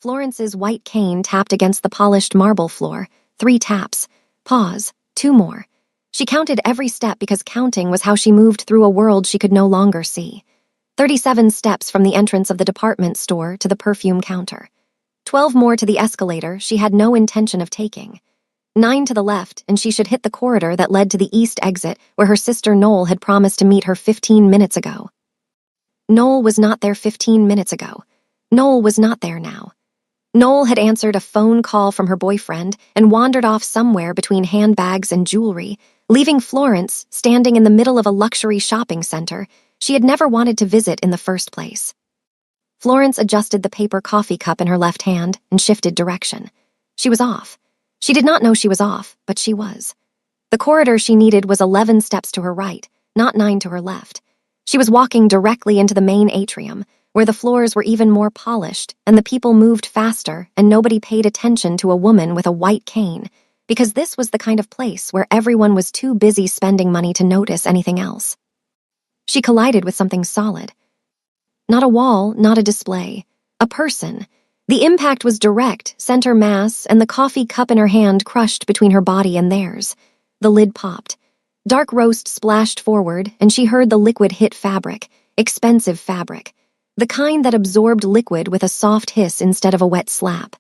Florence's white cane tapped against the polished marble floor. 3 taps. Pause. 2 more. She counted every step because counting was how she moved through a world she could no longer see. 37 steps from the entrance of the department store to the perfume counter. 12 more to the escalator she had no intention of taking. 9 to the left, and she should hit the corridor that led to the east exit where her sister Noel had promised to meet her 15 minutes ago. Noel was not there 15 minutes ago. Noel was not there now. Noel had answered a phone call from her boyfriend and wandered off somewhere between handbags and jewelry, leaving Florence standing in the middle of a luxury shopping center she had never wanted to visit in the first place. Florence adjusted the paper coffee cup in her left hand and shifted direction. She was off. She did not know she was off, but she was. The corridor she needed was 11 steps to her right, not 9 to her left. She was walking directly into the main atrium, where the floors were even more polished and the people moved faster and nobody paid attention to a woman with a white cane, because this was the kind of place where everyone was too busy spending money to notice anything else. She collided with something solid. Not a wall, not a display. A person. The impact was direct, center mass, and the coffee cup in her hand crushed between her body and theirs. The lid popped. Dark roast splashed forward, and she heard the liquid hit fabric, expensive fabric. The kind that absorbed liquid with a soft hiss instead of a wet slap.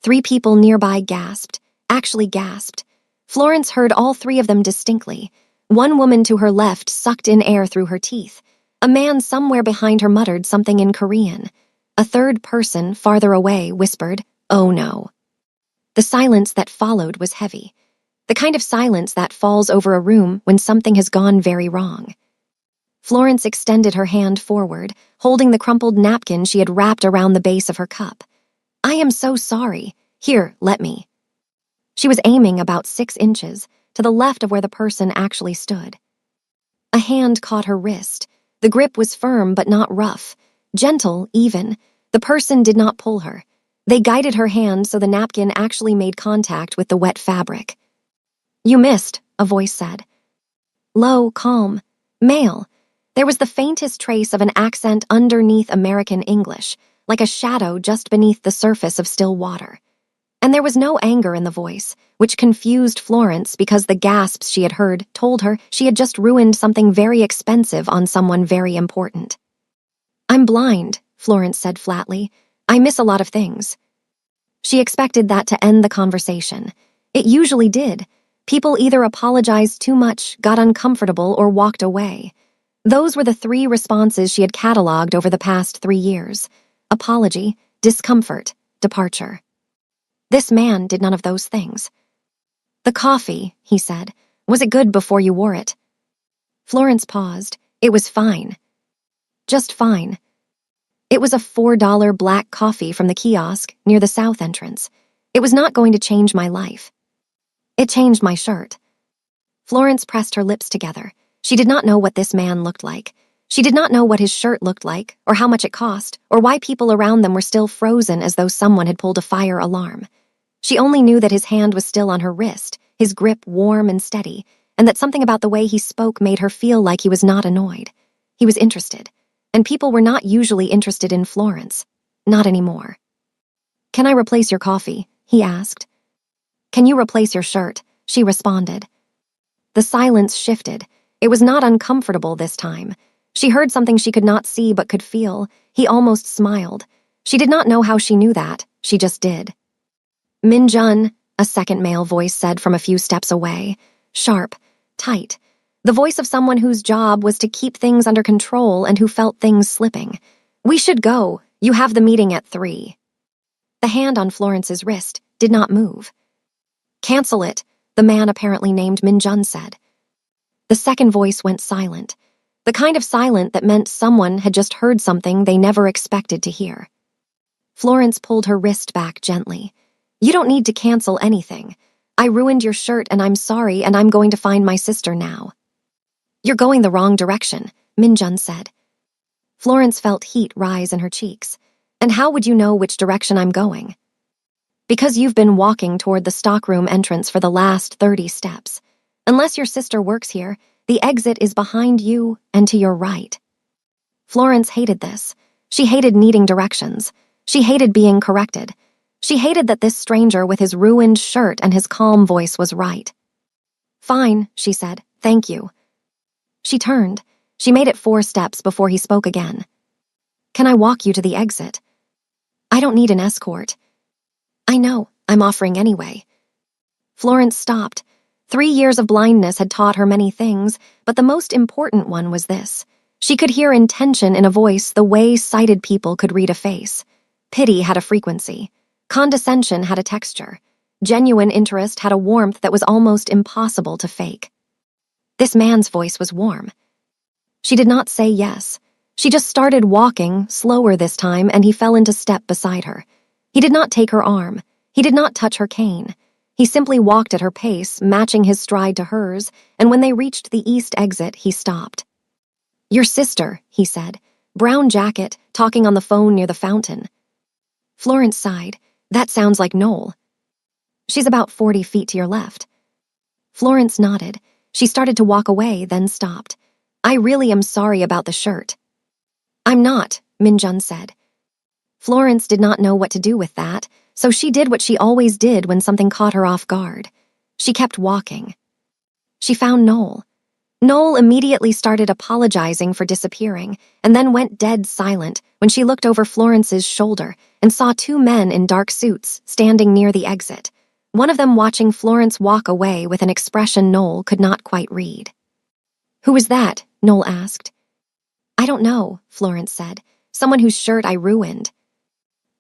3 people nearby gasped, actually gasped. Florence heard all 3 of them distinctly. One woman to her left sucked in air through her teeth. A man somewhere behind her muttered something in Korean. A third person, farther away, whispered, "Oh no." The silence that followed was heavy. The kind of silence that falls over a room when something has gone very wrong. Florence extended her hand forward, holding the crumpled napkin she had wrapped around the base of her cup. "I am so sorry. Here, let me." She was aiming about 6 inches, to the left of where the person actually stood. A hand caught her wrist. The grip was firm but not rough. Gentle, even. The person did not pull her. They guided her hand so the napkin actually made contact with the wet fabric. "You missed," a voice said. Low, calm. Male. There was the faintest trace of an accent underneath American English, like a shadow just beneath the surface of still water. And there was no anger in the voice, which confused Florence because the gasps she had heard told her she had just ruined something very expensive on someone very important. "I'm blind," Florence said flatly. "I miss a lot of things." She expected that to end the conversation. It usually did. People either apologized too much, got uncomfortable, or walked away. Those were the 3 responses she had cataloged over the past 3 years. Apology, discomfort, departure. This man did none of those things. "The coffee," he said. "Was it good before you wore it?" Florence paused. It was fine. Just fine. It was a $4 black coffee from the kiosk near the south entrance. It was not going to change my life. It changed my shirt. Florence pressed her lips together. She did not know what this man looked like. She did not know what his shirt looked like, or how much it cost, or why people around them were still frozen as though someone had pulled a fire alarm. She only knew that his hand was still on her wrist, his grip warm and steady, and that something about the way he spoke made her feel like he was not annoyed. He was interested, and people were not usually interested in Florence. Not anymore. "Can I replace your coffee?" he asked. "Can you replace your shirt?" she responded. The silence shifted. It was not uncomfortable this time. She heard something she could not see but could feel. He almost smiled. She did not know how she knew that. She just did. "Min Jun," a second male voice said from a few steps away. Sharp, tight. The voice of someone whose job was to keep things under control and who felt things slipping. "We should go. You have the meeting at 3. The hand on Florence's wrist did not move. "Cancel it," the man apparently named Min Jun said. The second voice went silent. The kind of silent that meant someone had just heard something they never expected to hear. Florence pulled her wrist back gently. "You don't need to cancel anything. I ruined your shirt and I'm sorry and I'm going to find my sister now." "You're going the wrong direction," Min Jun said. Florence felt heat rise in her cheeks. "And how would you know which direction I'm going?" "Because you've been walking toward the stockroom entrance for the last 30 steps. Unless your sister works here, the exit is behind you and to your right." Florence hated this. She hated needing directions. She hated being corrected. She hated that this stranger with his ruined shirt and his calm voice was right. "Fine," she said. "Thank you." She turned. She made it 4 steps before he spoke again. "Can I walk you to the exit?" "I don't need an escort." "I know. I'm offering anyway." Florence stopped. 3 years of blindness had taught her many things, but the most important one was this. She could hear intention in a voice the way sighted people could read a face. Pity had a frequency. Condescension had a texture. Genuine interest had a warmth that was almost impossible to fake. This man's voice was warm. She did not say yes. She just started walking, slower this time, and he fell into step beside her. He did not take her arm. He did not touch her cane. He simply walked at her pace, matching his stride to hers, and when they reached the east exit, he stopped. "Your sister," he said. "Brown jacket, talking on the phone near the fountain." Florence sighed. "That sounds like Noel." "She's about 40 feet to your left." Florence nodded. She started to walk away, then stopped. "I really am sorry about the shirt." "I'm not," Minjun said. Florence did not know what to do with that, so she did what she always did when something caught her off guard. She kept walking. She found Noel. Noel immediately started apologizing for disappearing, and then went dead silent when she looked over Florence's shoulder and saw 2 men in dark suits standing near the exit, one of them watching Florence walk away with an expression Noel could not quite read. "Who was that?" Noel asked. "I don't know," Florence said. "Someone whose shirt I ruined."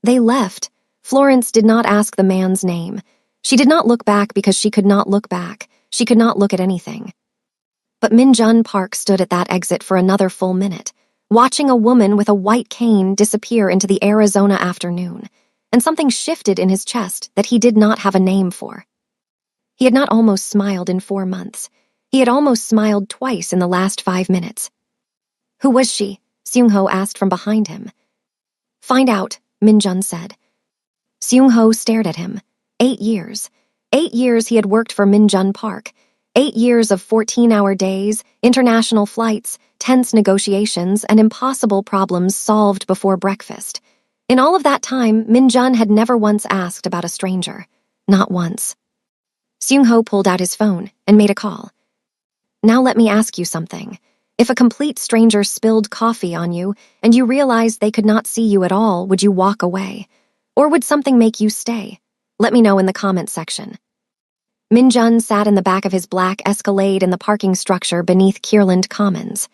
They left. Florence did not ask the man's name. She did not look back because she could not look back. She could not look at anything. But Minjun Park stood at that exit for another full minute, watching a woman with a white cane disappear into the Arizona afternoon, and something shifted in his chest that he did not have a name for. He had not almost smiled in 4 months. He had almost smiled twice in the last 5 minutes. "Who was she?" Seung-ho asked from behind him. "Find out," Minjun said. Seung-ho stared at him. 8 years. 8 years he had worked for Minjun Park. 8 years of 14-hour days, international flights, tense negotiations, and impossible problems solved before breakfast. In all of that time, Minjun had never once asked about a stranger. Not once. Seung-ho pulled out his phone and made a call. "Now let me ask you something. If a complete stranger spilled coffee on you and you realized they could not see you at all, would you walk away? Or would something make you stay? Let me know in the comments section." Minjun sat in the back of his black Escalade in the parking structure beneath Kierland Commons.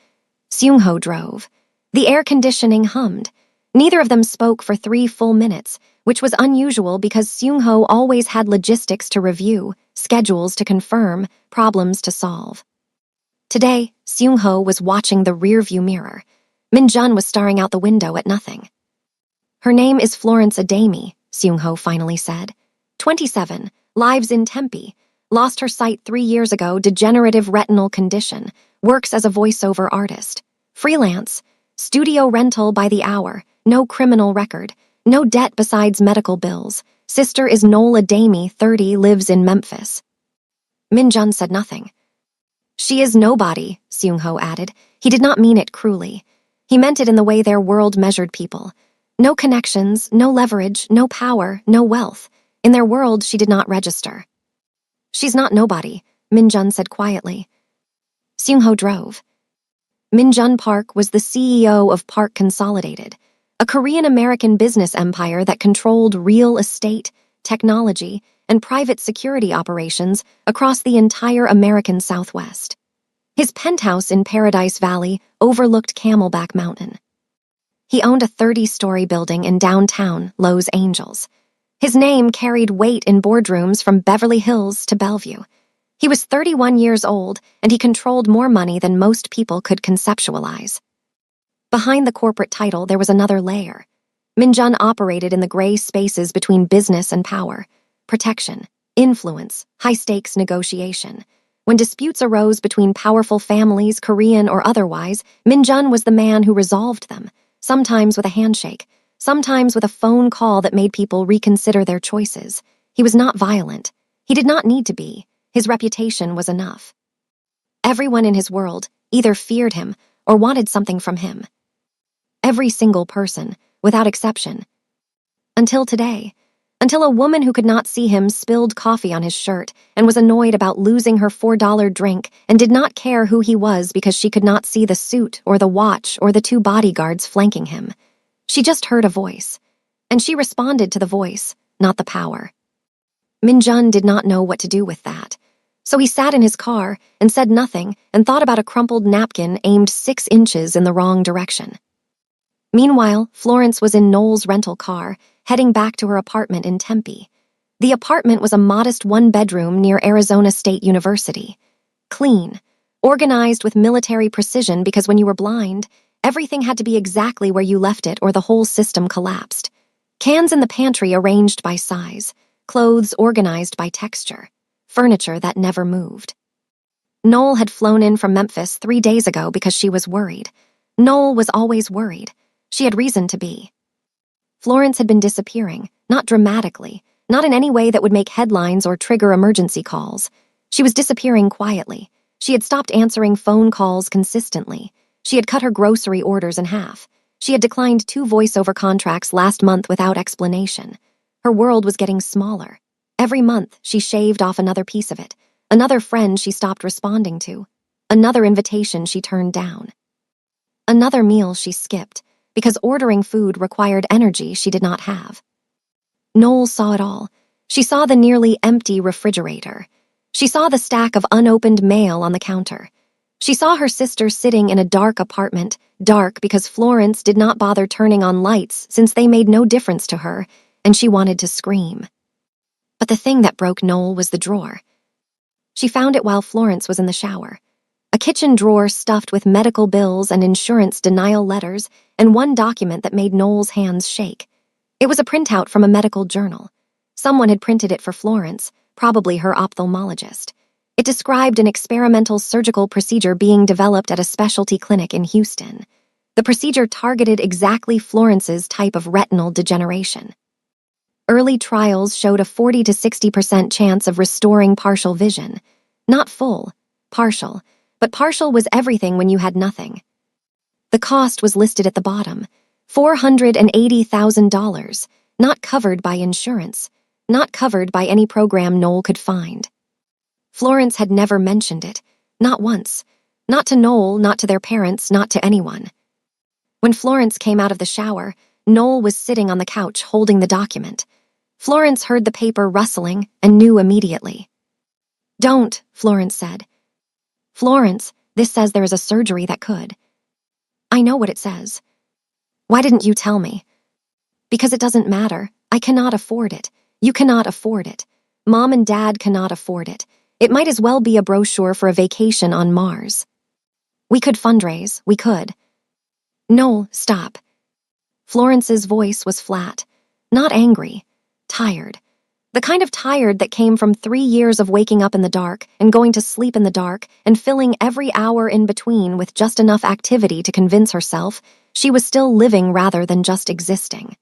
Seung-ho drove. The air conditioning hummed. Neither of them spoke for 3 full minutes, which was unusual because Seung-ho always had logistics to review, schedules to confirm, problems to solve. Today, Seung-ho was watching the rearview mirror. Minjun was staring out the window at nothing. "Her name is Florence Adami," Seung-ho finally said. 27, lives in Tempe. Lost her sight 3 years ago, degenerative retinal condition. Works as a voiceover artist. Freelance. Studio rental by the hour. No criminal record. No debt besides medical bills. Sister is Noel Adami, 30, lives in Memphis. Minjun said nothing. "She is nobody," Seung-ho added. He did not mean it cruelly. He meant it in the way their world measured people. No connections, no leverage, no power, no wealth. In their world, she did not register. "She's not nobody," Minjun said quietly. Seung-ho drove. Minjun Park was the CEO of Park Consolidated, a Korean-American business empire that controlled real estate, technology, and private security operations across the entire American Southwest. His penthouse in Paradise Valley overlooked Camelback Mountain. He owned a 30-story building in downtown Los Angeles. His name carried weight in boardrooms from Beverly Hills to Bellevue. He was 31 years old, and he controlled more money than most people could conceptualize. Behind the corporate title, there was another layer. Minjun operated in the gray spaces between business and power. Protection, influence, high-stakes negotiation. When disputes arose between powerful families, Korean or otherwise, Minjun was the man who resolved them, sometimes with a handshake, sometimes with a phone call that made people reconsider their choices. He was not violent. He did not need to be. His reputation was enough. Everyone in his world either feared him or wanted something from him. Every single person, without exception. Until today. Until a woman who could not see him spilled coffee on his shirt and was annoyed about losing her $4 drink and did not care who he was because she could not see the suit or the watch or the two bodyguards flanking him. She just heard a voice. And she responded to the voice, not the power. Min-jun did not know what to do with that. So he sat in his car and said nothing and thought about a crumpled napkin aimed 6 inches in the wrong direction. Meanwhile, Florence was in Noel's rental car, heading back to her apartment in Tempe. The apartment was a modest 1-bedroom near Arizona State University. Clean, organized with military precision because when you were blind, everything had to be exactly where you left it or the whole system collapsed. Cans in the pantry arranged by size, clothes organized by texture, furniture that never moved. Noel had flown in from Memphis 3 days ago because she was worried. Noel was always worried. She had reason to be. Florence had been disappearing, not dramatically, not in any way that would make headlines or trigger emergency calls. She was disappearing quietly. She had stopped answering phone calls consistently. She had cut her grocery orders in half. She had declined 2 voiceover contracts last month without explanation. Her world was getting smaller. Every month, she shaved off another piece of it, another friend she stopped responding to, another invitation she turned down, another meal she skipped, because ordering food required energy she did not have. Noel saw it all. She saw the nearly empty refrigerator. She saw the stack of unopened mail on the counter. She saw her sister sitting in a dark apartment, dark because Florence did not bother turning on lights since they made no difference to her, and she wanted to scream. But the thing that broke Noel was the drawer. She found it while Florence was in the shower. A kitchen drawer stuffed with medical bills and insurance denial letters and one document that made Noel's hands shake. It was a printout from a medical journal. Someone had printed it for Florence, probably her ophthalmologist. It described an experimental surgical procedure being developed at a specialty clinic in Houston. The procedure targeted exactly Florence's type of retinal degeneration. Early trials showed a 40 to 60% chance of restoring partial vision. Not full, partial, but partial was everything when you had nothing. The cost was listed at the bottom, $480,000, not covered by insurance, not covered by any program Noel could find. Florence had never mentioned it, not once, not to Noel, not to their parents, not to anyone. When Florence came out of the shower, Noel was sitting on the couch holding the document. Florence heard the paper rustling and knew immediately. "Don't," Florence said. "Florence, this says there is a surgery that could." "I know what it says." "Why didn't you tell me?" "Because it doesn't matter. I cannot afford it. You cannot afford it. Mom and Dad cannot afford it. It might as well be a brochure for a vacation on Mars. We could fundraise, we could." "No, stop." Florence's voice was flat, not angry, tired. The kind of tired that came from 3 years of waking up in the dark and going to sleep in the dark and filling every hour in between with just enough activity to convince herself she was still living rather than just existing.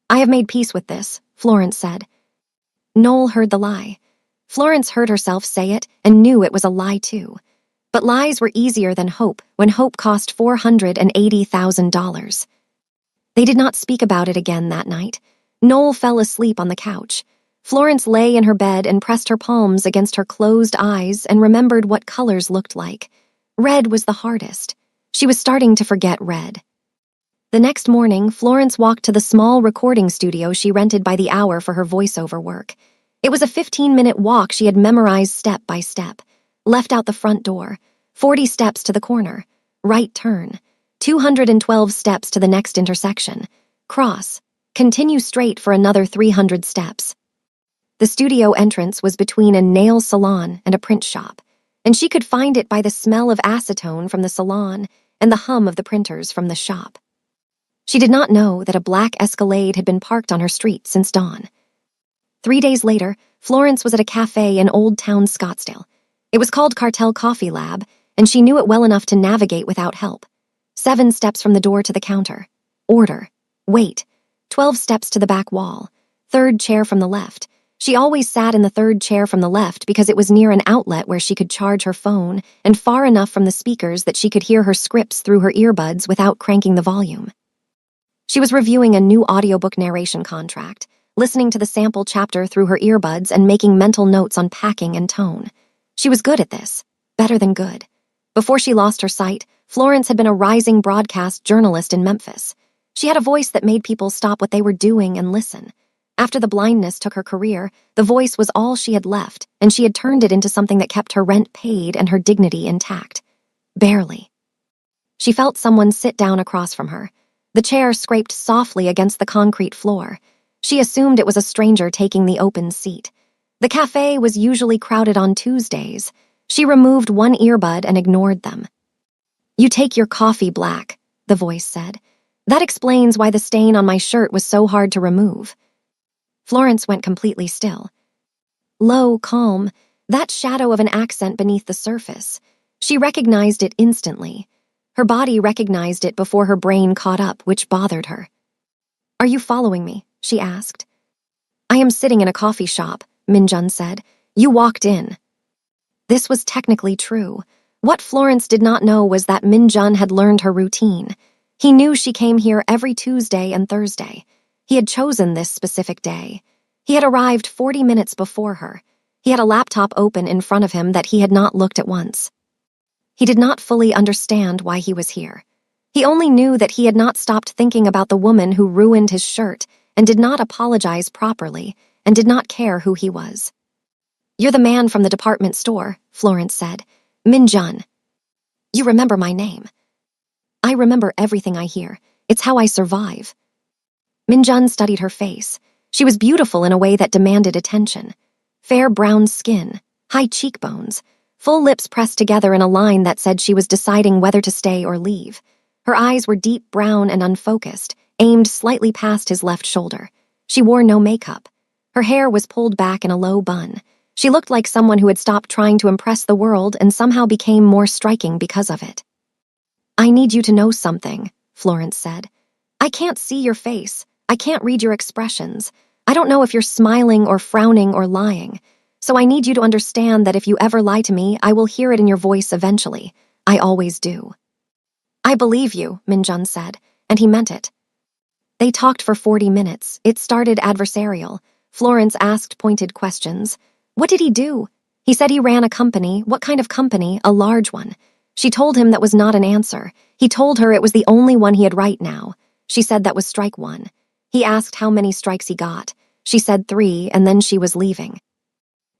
"I have made peace with this," Florence said. Noel heard the lie. Florence heard herself say it and knew it was a lie too. But lies were easier than hope when hope cost $480,000. They did not speak about it again that night. Noel fell asleep on the couch. Florence lay in her bed and pressed her palms against her closed eyes and remembered what colors looked like. Red was the hardest. She was starting to forget red. The next morning, Florence walked to the small recording studio she rented by the hour for her voiceover work. It was a 15-minute walk she had memorized step by step. Left out the front door, 40 steps to the corner, right turn, 212 steps to the next intersection, cross, continue straight for another 300 steps. The studio entrance was between a nail salon and a print shop, and she could find it by the smell of acetone from the salon and the hum of the printers from the shop. She did not know that a black Escalade had been parked on her street since dawn. 3 days later, Florence was at a cafe in Old Town Scottsdale. It was called Cartel Coffee Lab, and she knew it well enough to navigate without help. 7 steps from the door to the counter. Order. Wait. 12 steps to the back wall. 3rd chair from the left. She always sat in the 3rd chair from the left because it was near an outlet where she could charge her phone and far enough from the speakers that she could hear her scripts through her earbuds without cranking the volume. She was reviewing a new audiobook narration contract, listening to the sample chapter through her earbuds and making mental notes on packing and tone. She was good at this, better than good. Before she lost her sight, Florence had been a rising broadcast journalist in Memphis. She had a voice that made people stop what they were doing and listen. After the blindness took her career, the voice was all she had left, and she had turned it into something that kept her rent paid and her dignity intact. Barely. She felt someone sit down across from her. The chair scraped softly against the concrete floor. She assumed it was a stranger taking the open seat. The cafe was usually crowded on Tuesdays. She removed one earbud and ignored them. "You take your coffee black," the voice said. "That explains why the stain on my shirt was so hard to remove." Florence went completely still. Low, calm, that shadow of an accent beneath the surface. She recognized it instantly. Her body recognized it before her brain caught up, which bothered her. "Are you following me?" she asked. "I am sitting in a coffee shop," Minjun said. "You walked in." This was technically true. What Florence did not know was that Minjun had learned her routine. He knew she came here every Tuesday and Thursday. He had chosen this specific day. He had arrived 40 minutes before her. He had a laptop open in front of him that he had not looked at once. He did not fully understand why he was here. He only knew that he had not stopped thinking about the woman who ruined his shirt and did not apologize properly and did not care who he was. "You're the man from the department store," Florence said. "Minjun. You remember my name." "I remember everything I hear. It's how I survive." Minjun studied her face. She was beautiful in a way that demanded attention. Fair brown skin, high cheekbones, full lips pressed together in a line that said she was deciding whether to stay or leave. Her eyes were deep brown and unfocused, aimed slightly past his left shoulder. She wore no makeup. Her hair was pulled back in a low bun. She looked like someone who had stopped trying to impress the world and somehow became more striking because of it. "I need you to know something," Florence said. "I can't see your face. I can't read your expressions. I don't know if you're smiling or frowning or lying. So I need you to understand that if you ever lie to me, I will hear it in your voice eventually. I always do." "I believe you," Minjun said, and he meant it. They talked for 40 minutes. It started adversarial. Florence asked pointed questions. What did he do? He said he ran a company. What kind of company? A large one. She told him that was not an answer. He told her it was the only one he had right now. She said that was strike one. He asked how many strikes he got. She said 3, and then she was leaving.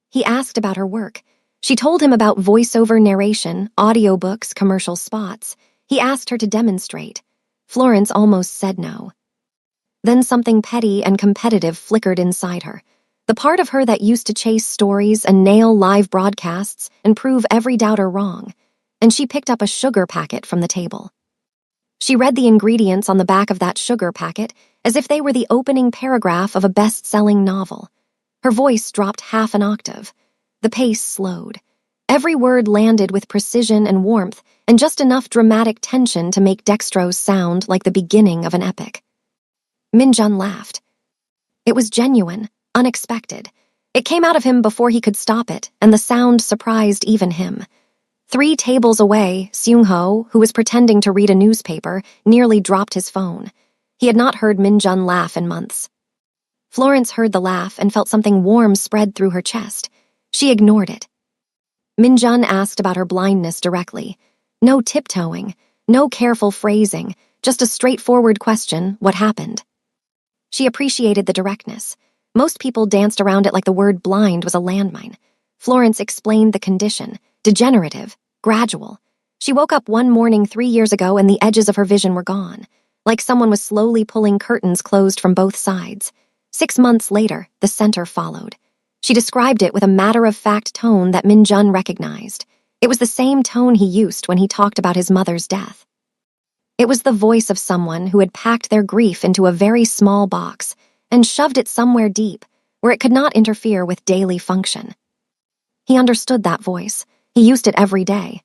He asked about her work. She told him about voiceover narration, audiobooks, commercial spots. He asked her to demonstrate. Florence almost said no. Then something petty and competitive flickered inside her. The part of her that used to chase stories and nail live broadcasts and prove every doubter wrong. And she picked up a sugar packet from the table. She read the ingredients on the back of that sugar packet as if they were the opening paragraph of a best-selling novel. Her voice dropped half an octave. The pace slowed. Every word landed with precision and warmth and just enough dramatic tension to make dextrose sound like the beginning of an epic. Minjun laughed. It was genuine, unexpected. It came out of him before he could stop it, and the sound surprised even him. 3 tables away, Seung-ho, who was pretending to read a newspaper, nearly dropped his phone. He had not heard Minjun laugh in months. Florence heard the laugh and felt something warm spread through her chest. She ignored it. Minjun asked about her blindness directly. No tiptoeing, no careful phrasing, just a straightforward question, what happened? She appreciated the directness. Most people danced around it like the word blind was a landmine. Florence explained the condition, degenerative, gradual. She woke up one morning 3 years ago and the edges of her vision were gone, like someone was slowly pulling curtains closed from both sides. 6 months later, the center followed. She described it with a matter-of-fact tone that Minjun recognized. It was the same tone he used when he talked about his mother's death. It was the voice of someone who had packed their grief into a very small box and shoved it somewhere deep, where it could not interfere with daily function. He understood that voice. He used it every day.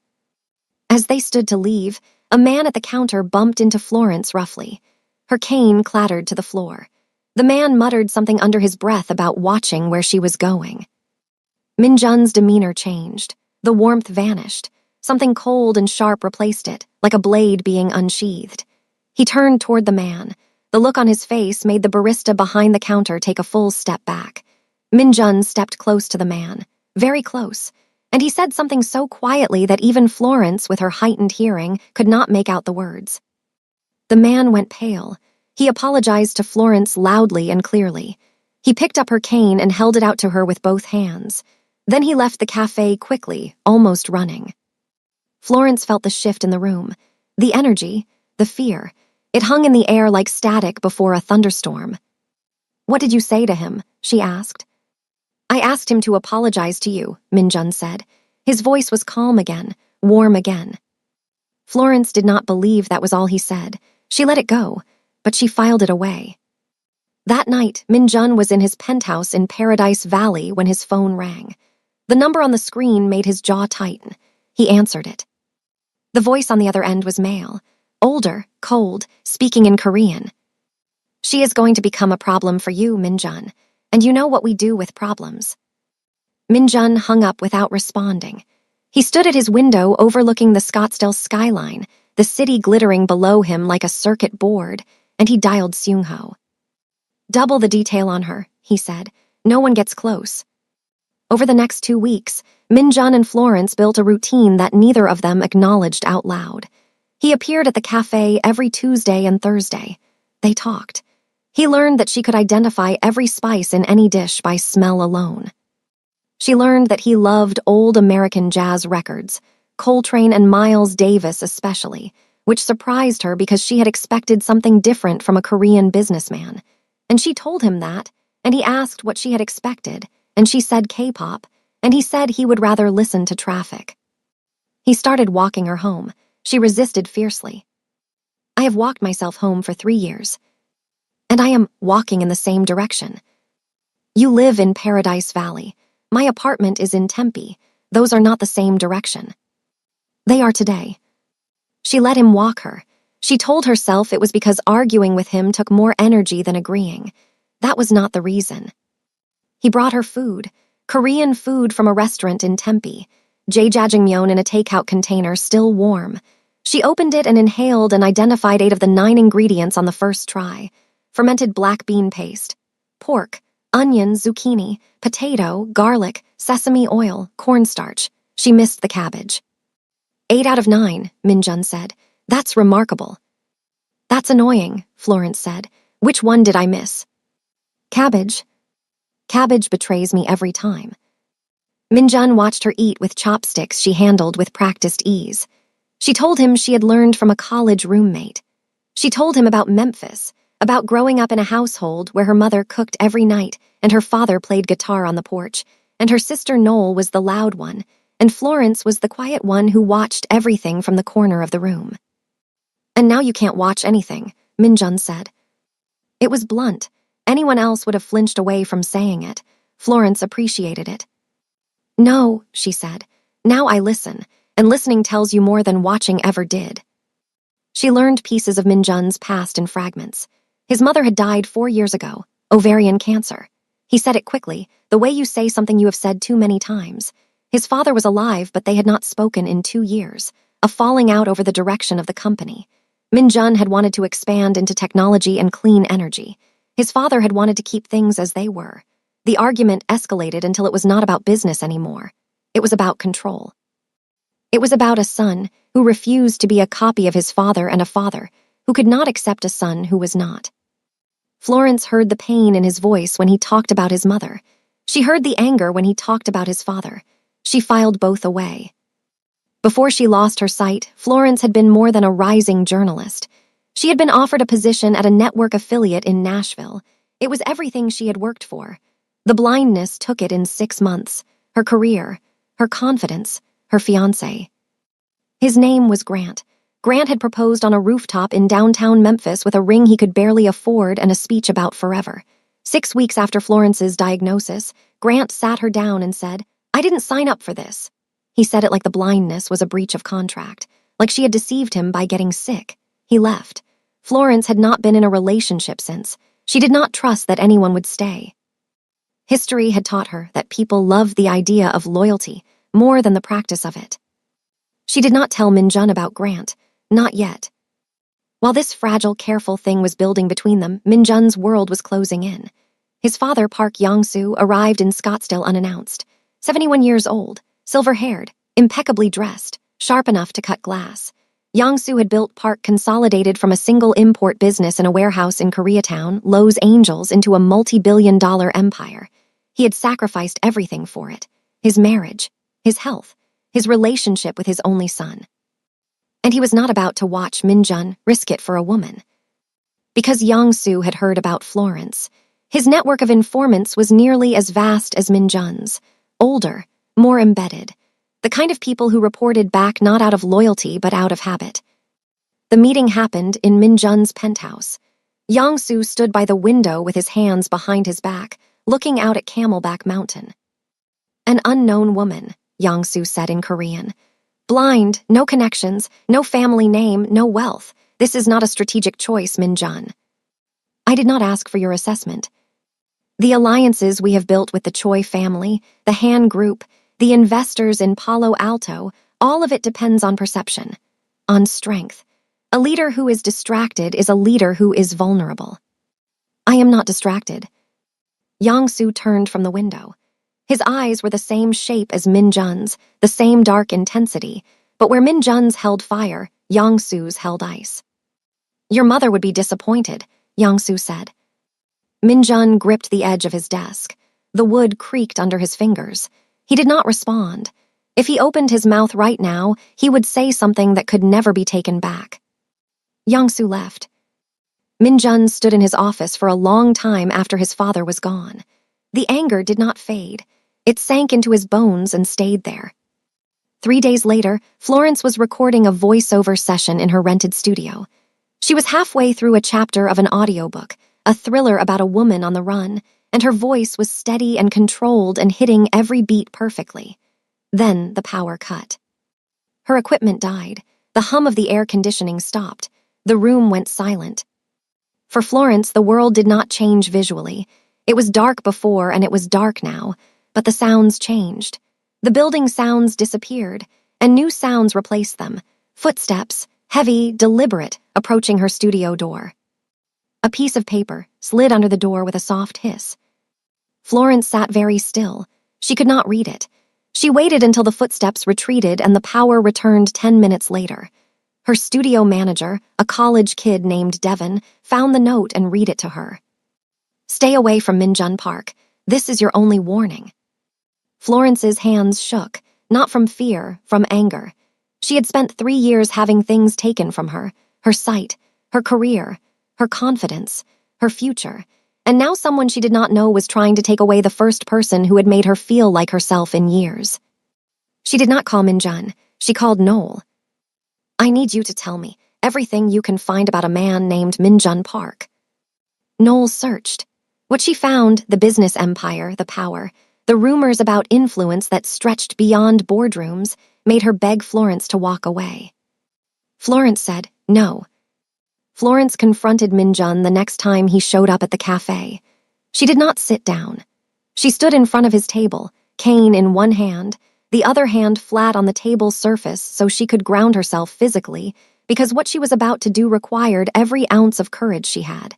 As they stood to leave, a man at the counter bumped into Florence roughly. Her cane clattered to the floor. The man muttered something under his breath about watching where she was going. Minjun's demeanor changed. The warmth vanished. Something cold and sharp replaced it, like a blade being unsheathed. He turned toward the man. The look on his face made the barista behind the counter take a full step back. Min-jun stepped close to the man, very close, and he said something so quietly that even Florence, with her heightened hearing, could not make out the words. The man went pale. He apologized to Florence loudly and clearly. He picked up her cane and held it out to her with both hands. Then he left the cafe quickly, almost running. Florence felt the shift in the room. The energy, the fear. It hung in the air like static before a thunderstorm. "What did you say to him?" she asked. "I asked him to apologize to you," Min-jun said. His voice was calm again, warm again. Florence did not believe that was all he said. She let it go, but she filed it away. That night, Min-jun was in his penthouse in Paradise Valley when his phone rang. The number on the screen made his jaw tighten. He answered it. The voice on the other end was male, older, cold, speaking in Korean. "She is going to become a problem for you, Min-jun, and you know what we do with problems." Min-jun hung up without responding. He stood at his window overlooking the Scottsdale skyline, the city glittering below him like a circuit board, and he dialed Seung-ho. "Double the detail on her," he said. "No one gets close." Over the next 2 weeks, Min-jun and Florence built a routine that neither of them acknowledged out loud. He appeared at the cafe every Tuesday and Thursday. They talked. He learned that she could identify every spice in any dish by smell alone. She learned that he loved old American jazz records, Coltrane and Miles Davis especially, which surprised her because she had expected something different from a Korean businessman. And she told him that, and he asked what she had expected, and she said K-pop, and he said he would rather listen to traffic. He started walking her home. She resisted fiercely. "I have walked myself home for 3 years. And I am walking in the same direction. You live in Paradise Valley. My apartment is in Tempe. Those are not the same direction." "They are today." She let him walk her. She told herself it was because arguing with him took more energy than agreeing. That was not the reason. He brought her food, Korean food from a restaurant in Tempe, jjajangmyeon in a takeout container still warm. She opened it and inhaled and identified 8 of the 9 ingredients on the first try. Fermented black bean paste, pork, onion, zucchini, potato, garlic, sesame oil, cornstarch. She missed the cabbage. 8 out of 9, Min-jun said. "That's remarkable." "That's annoying," Florence said. "Which one did I miss?" "Cabbage." "Cabbage betrays me every time." Min-jun watched her eat with chopsticks she handled with practiced ease. She told him she had learned from a college roommate. She told him about Memphis, about growing up in a household where her mother cooked every night and her father played guitar on the porch, and her sister Noel was the loud one, and Florence was the quiet one who watched everything from the corner of the room. "And now you can't watch anything," Min-jun said. It was blunt. Anyone else would have flinched away from saying it. Florence appreciated it. "No," she said. "Now I listen, and listening tells you more than watching ever did." She learned pieces of Min-jun's past in fragments. His mother had died 4 years ago, ovarian cancer. He said it quickly, the way you say something you have said too many times. His father was alive, but they had not spoken in 2 years, a falling out over the direction of the company. Min-jun had wanted to expand into technology and clean energy. His father had wanted to keep things as they were. The argument escalated until it was not about business anymore. It was about control. It was about a son who refused to be a copy of his father and a father who could not accept a son who was not. Florence heard the pain in his voice when he talked about his mother. She heard the anger when he talked about his father. She filed both away. Before she lost her sight, Florence had been more than a rising journalist. She had been offered a position at a network affiliate in Nashville. It was everything she had worked for. The blindness took it in 6 months. Her career, her confidence, her fiancé. His name was Grant. Grant had proposed on a rooftop in downtown Memphis with a ring he could barely afford and a speech about forever. 6 weeks after Florence's diagnosis, Grant sat her down and said, "I didn't sign up for this." He said it like the blindness was a breach of contract, like she had deceived him by getting sick. He left. Florence had not been in a relationship since. She did not trust that anyone would stay. History had taught her that people love the idea of loyalty more than the practice of it. She did not tell Min-jun about Grant, not yet. While this fragile, careful thing was building between them, Minjun's world was closing in. His father, Park Yong-soo, arrived in Scottsdale unannounced. 71 years old, silver-haired, impeccably dressed, sharp enough to cut glass. Yong-soo had built Park Consolidated from a single import business in a warehouse in Koreatown, Los Angeles, into a multi-billion-dollar empire. He had sacrificed everything for it: his marriage, his health, his relationship with his only son. And he was not about to watch Minjun risk it for a woman. Because Yong-soo had heard about Florence, his network of informants was nearly as vast as Minjun's, older, more embedded, the kind of people who reported back not out of loyalty but out of habit. The meeting happened in Minjun's penthouse. Yong-soo stood by the window with his hands behind his back, looking out at Camelback Mountain. "An unknown woman," Yong-soo said in Korean. "Blind, no connections, no family name, no wealth. This is not a strategic choice, Minjun. I did not ask for your assessment. The alliances we have built with the Choi family, the Han Group, the investors in Palo Alto, all of it depends on perception, on strength. A leader who is distracted is a leader who is vulnerable." "I am not distracted." Yong-soo turned from the window. His eyes were the same shape as Minjun's, the same dark intensity, but where Minjun's held fire, Yong-soo's held ice. "Your mother would be disappointed," Yong-soo said. Minjun gripped the edge of his desk. The wood creaked under his fingers. He did not respond. If he opened his mouth right now, he would say something that could never be taken back. Yong-soo left. Minjun stood in his office for a long time after his father was gone. The anger did not fade. It sank into his bones and stayed there. 3 days later, Florence was recording a voiceover session in her rented studio. She was halfway through a chapter of an audiobook, a thriller about a woman on the run, and her voice was steady and controlled and hitting every beat perfectly. Then the power cut. Her equipment died. The hum of the air conditioning stopped. The room went silent. For Florence, the world did not change visually. It was dark before and it was dark now, but the sounds changed. The building sounds disappeared, and new sounds replaced them. Footsteps, heavy, deliberate, approaching her studio door. A piece of paper slid under the door with a soft hiss. Florence sat very still. She could not read it. She waited until the footsteps retreated and the power returned 10 minutes later. Her studio manager, a college kid named Devon, found the note and read it to her. "Stay away from Minjun Park. This is your only warning." Florence's hands shook, not from fear, from anger. She had spent 3 years having things taken from her, her sight, her career, her confidence, her future, and now someone she did not know was trying to take away the first person who had made her feel like herself in years. She did not call Minjun. She called Noel. "I need you to tell me everything you can find about a man named Minjun Park." Noel searched. What she found, the business empire, the power, the rumors about influence that stretched beyond boardrooms, made her beg Florence to walk away. Florence said, "No." Florence confronted Minjun the next time he showed up at the cafe. She did not sit down. She stood in front of his table, cane in one hand, the other hand flat on the table's surface so she could ground herself physically, because what she was about to do required every ounce of courage she had.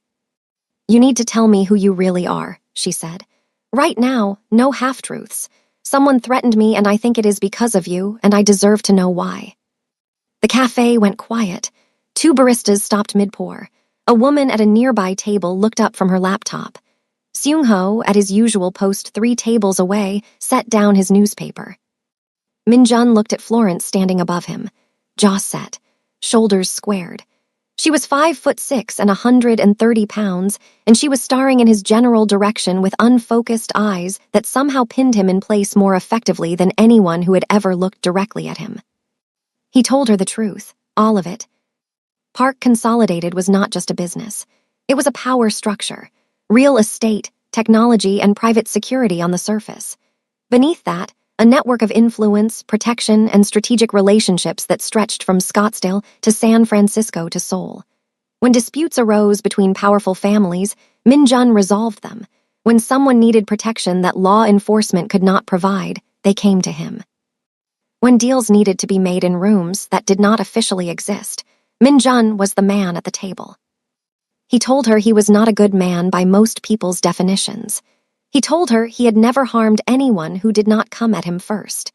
"You need to tell me who you really are," she said. "Right now, no half-truths. Someone threatened me and I think it is because of you, and I deserve to know why." The cafe went quiet. 2 baristas stopped mid-pour. A woman at a nearby table looked up from her laptop. Seung-ho, at his usual post 3 tables away, set down his newspaper. Minjun looked at Florence standing above him, jaw set, shoulders squared. She was 5'6" and 130 pounds, and she was staring in his general direction with unfocused eyes that somehow pinned him in place more effectively than anyone who had ever looked directly at him. He told her the truth, all of it. Park Consolidated was not just a business. It was a power structure, real estate, technology, and private security on the surface. Beneath that, a network of influence, protection, and strategic relationships that stretched from Scottsdale to San Francisco to Seoul. When disputes arose between powerful families, Minjun resolved them. When someone needed protection that law enforcement could not provide, they came to him. When deals needed to be made in rooms that did not officially exist, Min-jun was the man at the table. He told her he was not a good man by most people's definitions. He told her he had never harmed anyone who did not come at him first.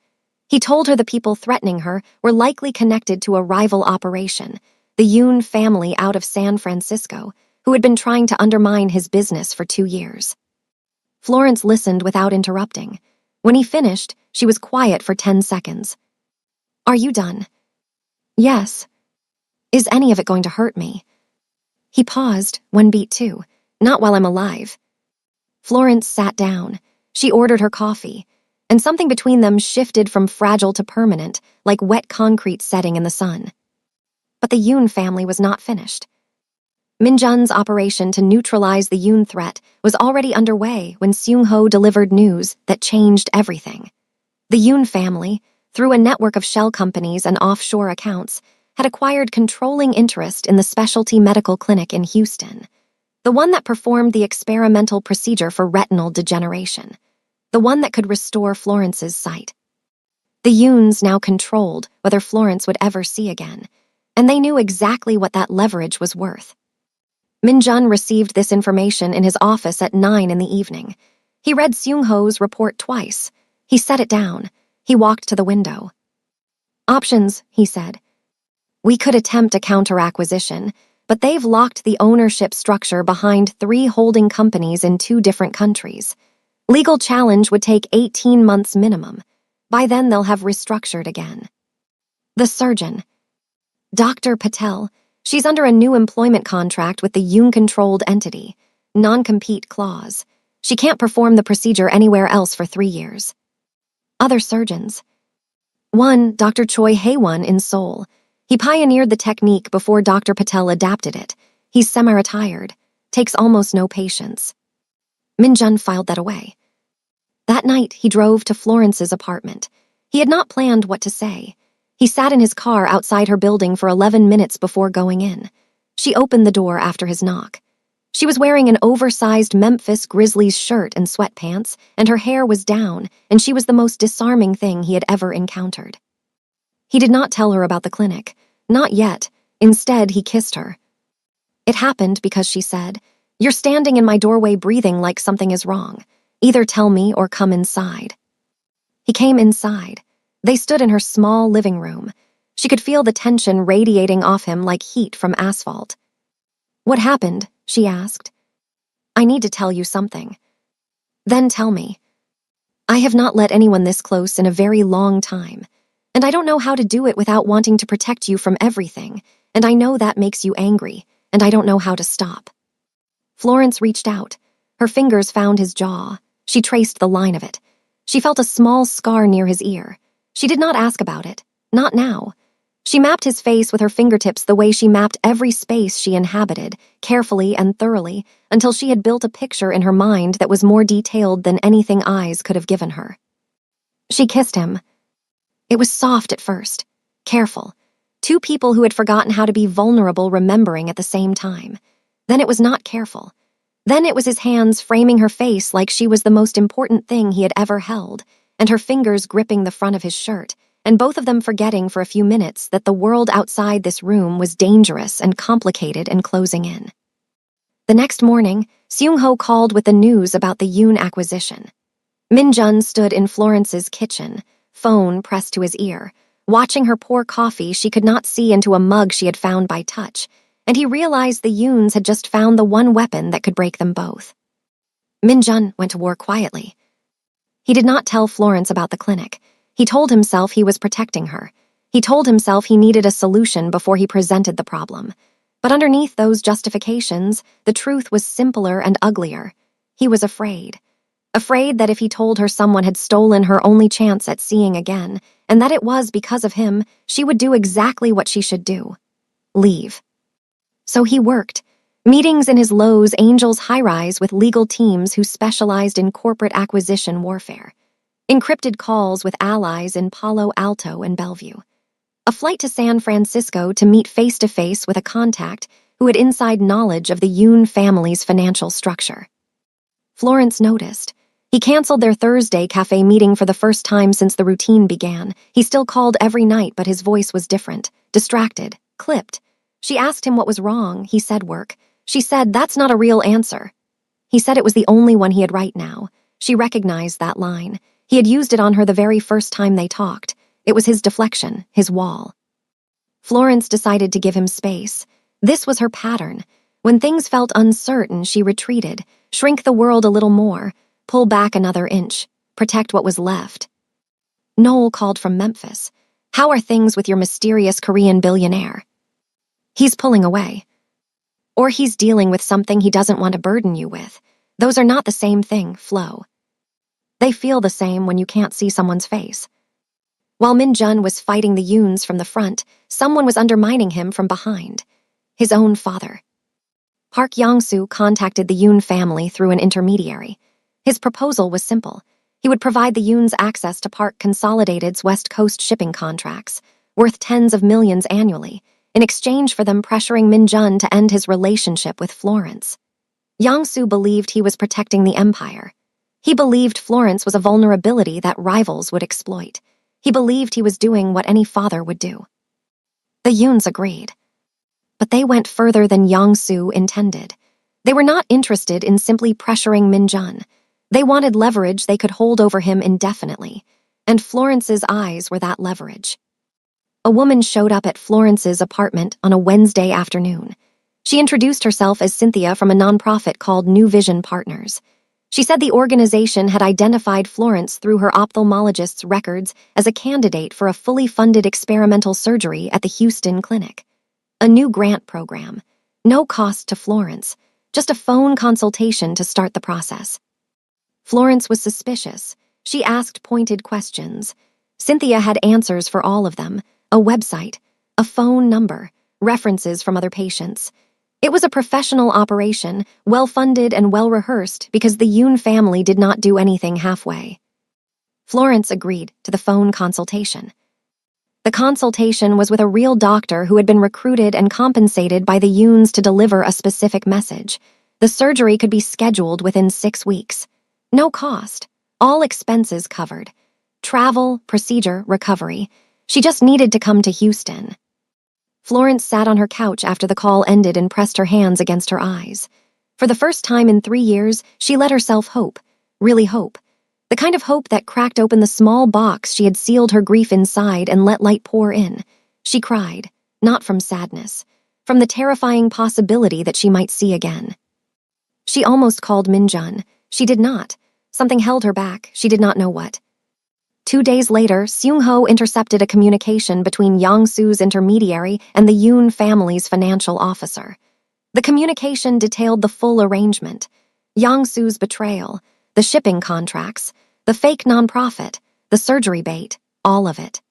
He told her the people threatening her were likely connected to a rival operation, the Yoon family out of San Francisco, who had been trying to undermine his business for 2 years. Florence listened without interrupting. When he finished, she was quiet for 10 seconds. "Are you done?" "Yes." "Is any of it going to hurt me?" He paused, 1 beat 2. "Not while I'm alive." Florence sat down. She ordered her coffee, and something between them shifted from fragile to permanent, like wet concrete setting in the sun. But the Yoon family was not finished. Min-jun's operation to neutralize the Yoon threat was already underway when Seung-ho delivered news that changed everything. The Yoon family, through a network of shell companies and offshore accounts, had acquired controlling interest in the specialty medical clinic in Houston, the one that performed the experimental procedure for retinal degeneration, the one that could restore Florence's sight. The Yoons now controlled whether Florence would ever see again, and they knew exactly what that leverage was worth. Min-jun received this information in his office at 9 in the evening. He read Seung-ho's report twice. He set it down. He walked to the window. "Options," he said. "We could attempt a counter-acquisition, but they've locked the ownership structure behind 3 holding companies in 2 different countries. Legal challenge would take 18 months minimum. By then they'll have restructured again." The surgeon. "Dr. Patel, she's under a new employment contract with the Yoon-controlled entity, non-compete clause. She can't perform the procedure anywhere else for 3 years." Other surgeons. 1. Dr. Choi Hae-won in Seoul. He pioneered the technique before Dr. Patel adapted it. He's semi-retired, takes almost no patients. Min-jun filed that away. That night, he drove to Florence's apartment. He had not planned what to say. He sat in his car outside her building for 11 minutes before going in. She opened the door after his knock. She was wearing an oversized Memphis Grizzlies shirt and sweatpants, and her hair was down, and she was the most disarming thing he had ever encountered. He did not tell her about the clinic. Not yet. Instead, he kissed her. It happened because she said, "You're standing in my doorway breathing like something is wrong. Either tell me or come inside." He came inside. They stood in her small living room. She could feel the tension radiating off him like heat from asphalt. "What happened?" she asked. "I need to tell you something." "Then tell me." "I have not let anyone this close in a very long time, and I don't know how to do it without wanting to protect you from everything, and I know that makes you angry, and I don't know how to stop." Florence reached out. Her fingers found his jaw. She traced the line of it. She felt a small scar near his ear. She did not ask about it. Not now. She mapped his face with her fingertips the way she mapped every space she inhabited, carefully and thoroughly, until she had built a picture in her mind that was more detailed than anything eyes could have given her. She kissed him. It was soft at first, careful. 2 people who had forgotten how to be vulnerable remembering at the same time. Then it was not careful. Then it was his hands framing her face like she was the most important thing he had ever held, and her fingers gripping the front of his shirt, and both of them forgetting for a few minutes that the world outside this room was dangerous and complicated and closing in. The next morning, Seung-ho called with the news about the Yoon acquisition. Min-jun stood in Florence's kitchen, phone pressed to his ear. Watching her pour coffee, she could not see into a mug she had found by touch, and he realized the Yoons had just found the one weapon that could break them both. Min-jun went to war quietly. He did not tell Florence about the clinic. He told himself he was protecting her. He told himself he needed a solution before he presented the problem. But underneath those justifications, the truth was simpler and uglier. He was afraid. Afraid that if he told her someone had stolen her only chance at seeing again, and that it was because of him, she would do exactly what she should do. Leave. So he worked. Meetings in his Lowe's Angels high-rise with legal teams who specialized in corporate acquisition warfare. Encrypted calls with allies in Palo Alto and Bellevue. A flight to San Francisco to meet face-to-face with a contact who had inside knowledge of the Yoon family's financial structure. Florence noticed. He canceled their Thursday cafe meeting for the first time since the routine began. He still called every night, but his voice was different, distracted, clipped. She asked him what was wrong. He said work. She said, "That's not a real answer." He said it was the only one he had right now. She recognized that line. He had used it on her the very first time they talked. It was his deflection, his wall. Florence decided to give him space. This was her pattern. When things felt uncertain, she retreated, shrink the world a little more, pull back another inch, protect what was left. Noel called from Memphis. "How are things with your mysterious Korean billionaire?" "He's pulling away." "Or he's dealing with something he doesn't want to burden you with. Those are not the same thing, Flo. They feel the same when you can't see someone's face." While Min Jun was fighting the Yoons from the front, someone was undermining him from behind. His own father. Park Yong-soo contacted the Yoon family through an intermediary. His proposal was simple. He would provide the Yoons access to Park Consolidated's West Coast shipping contracts, worth tens of millions annually, in exchange for them pressuring Min Jun to end his relationship with Florence. Yong-soo believed he was protecting the empire. He believed Florence was a vulnerability that rivals would exploit. He believed he was doing what any father would do. The Yoons agreed. But they went further than Yong-soo intended. They were not interested in simply pressuring Min Jun. They wanted leverage they could hold over him indefinitely, and Florence's eyes were that leverage. A woman showed up at Florence's apartment on a Wednesday afternoon. She introduced herself as Cynthia from a nonprofit called New Vision Partners. She said the organization had identified Florence through her ophthalmologist's records as a candidate for a fully funded experimental surgery at the Houston clinic. A new grant program. No cost to Florence, just a phone consultation to start the process. Florence was suspicious. She asked pointed questions. Cynthia had answers for all of them, a website, a phone number, references from other patients. It was a professional operation, well-funded and well-rehearsed because the Yoon family did not do anything halfway. Florence agreed to the phone consultation. The consultation was with a real doctor who had been recruited and compensated by the Yoons to deliver a specific message. The surgery could be scheduled within 6 weeks. No cost. All expenses covered. Travel, procedure, recovery. She just needed to come to Houston. Florence sat on her couch after the call ended and pressed her hands against her eyes. For the first time in 3 years, she let herself hope. Really hope. The kind of hope that cracked open the small box she had sealed her grief inside and let light pour in. She cried, not from sadness, from the terrifying possibility that she might see again. She almost called Min Jun. She did not. Something held her back, she did not know what. 2 days later, Seung-ho intercepted a communication between Yong-soo's intermediary and the Yoon family's financial officer. The communication detailed the full arrangement. Yong-soo's betrayal, the shipping contracts, the fake nonprofit, the surgery bait, all of it.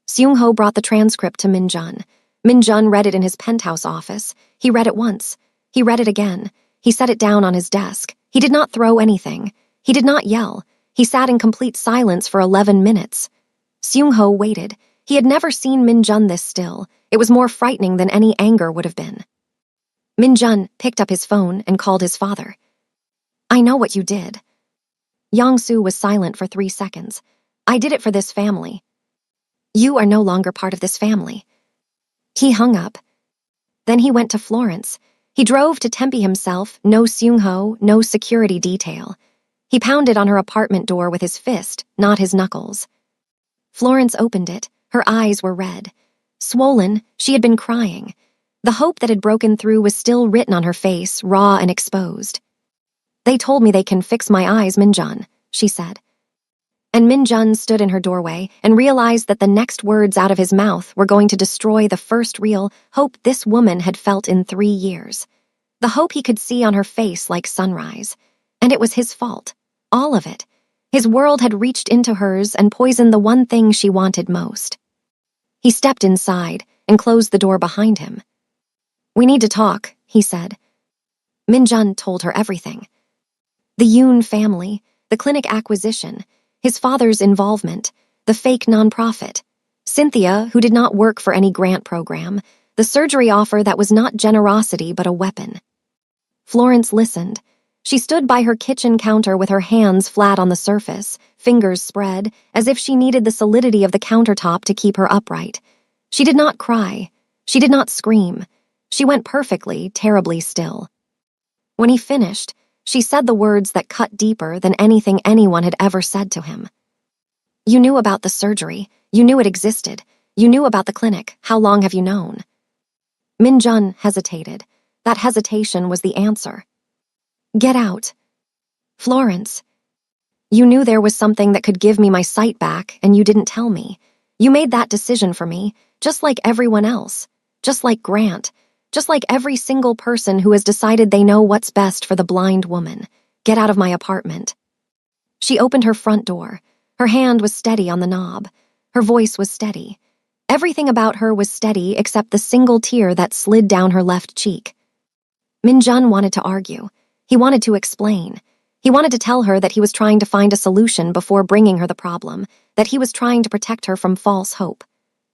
Seung-ho brought the transcript to Min Jun. Min Jun read it in his penthouse office. He read it once. He read it again. He set it down on his desk. He did not throw anything. He did not yell. He sat in complete silence for 11 minutes. Seung-ho waited. He had never seen Min Jun this still. It was more frightening than any anger would have been. Min Jun picked up his phone and called his father. "I know what you did." Yong-soo was silent for 3 seconds. "I did it for this family." "You are no longer part of this family." He hung up. Then he went to Florence. He drove to Tempe himself, no Seung-ho, no security detail. He pounded on her apartment door with his fist, not his knuckles. Florence opened it. Her eyes were red. Swollen, she had been crying. The hope that had broken through was still written on her face, raw and exposed. "They told me they can fix my eyes, Min Jun," she said. And Min Jun stood in her doorway and realized that the next words out of his mouth were going to destroy the first real hope this woman had felt in 3 years. The hope he could see on her face like sunrise. And it was his fault. All of it. His world had reached into hers and poisoned the one thing she wanted most. He stepped inside and closed the door behind him. "We need to talk," he said. Min Jun told her everything. The Yoon family, the clinic acquisition, his father's involvement, the fake nonprofit, Cynthia, who did not work for any grant program, the surgery offer that was not generosity but a weapon. Florence listened. She stood by her kitchen counter with her hands flat on the surface, fingers spread, as if she needed the solidity of the countertop to keep her upright. She did not cry. She did not scream. She went perfectly, terribly still. When he finished, she said the words that cut deeper than anything anyone had ever said to him. "You knew about the surgery. You knew it existed. You knew about the clinic. How long have you known?" Min-jun hesitated. That hesitation was the answer. "Get out." "Florence, you knew there was something that could give me my sight back, and you didn't tell me. You made that decision for me, just like everyone else. Just like Grant. Just like every single person who has decided they know what's best for the blind woman. Get out of my apartment." She opened her front door. Her hand was steady on the knob. Her voice was steady. Everything about her was steady except the single tear that slid down her left cheek. Min-jun wanted to argue. He wanted to explain. He wanted to tell her that he was trying to find a solution before bringing her the problem, that he was trying to protect her from false hope.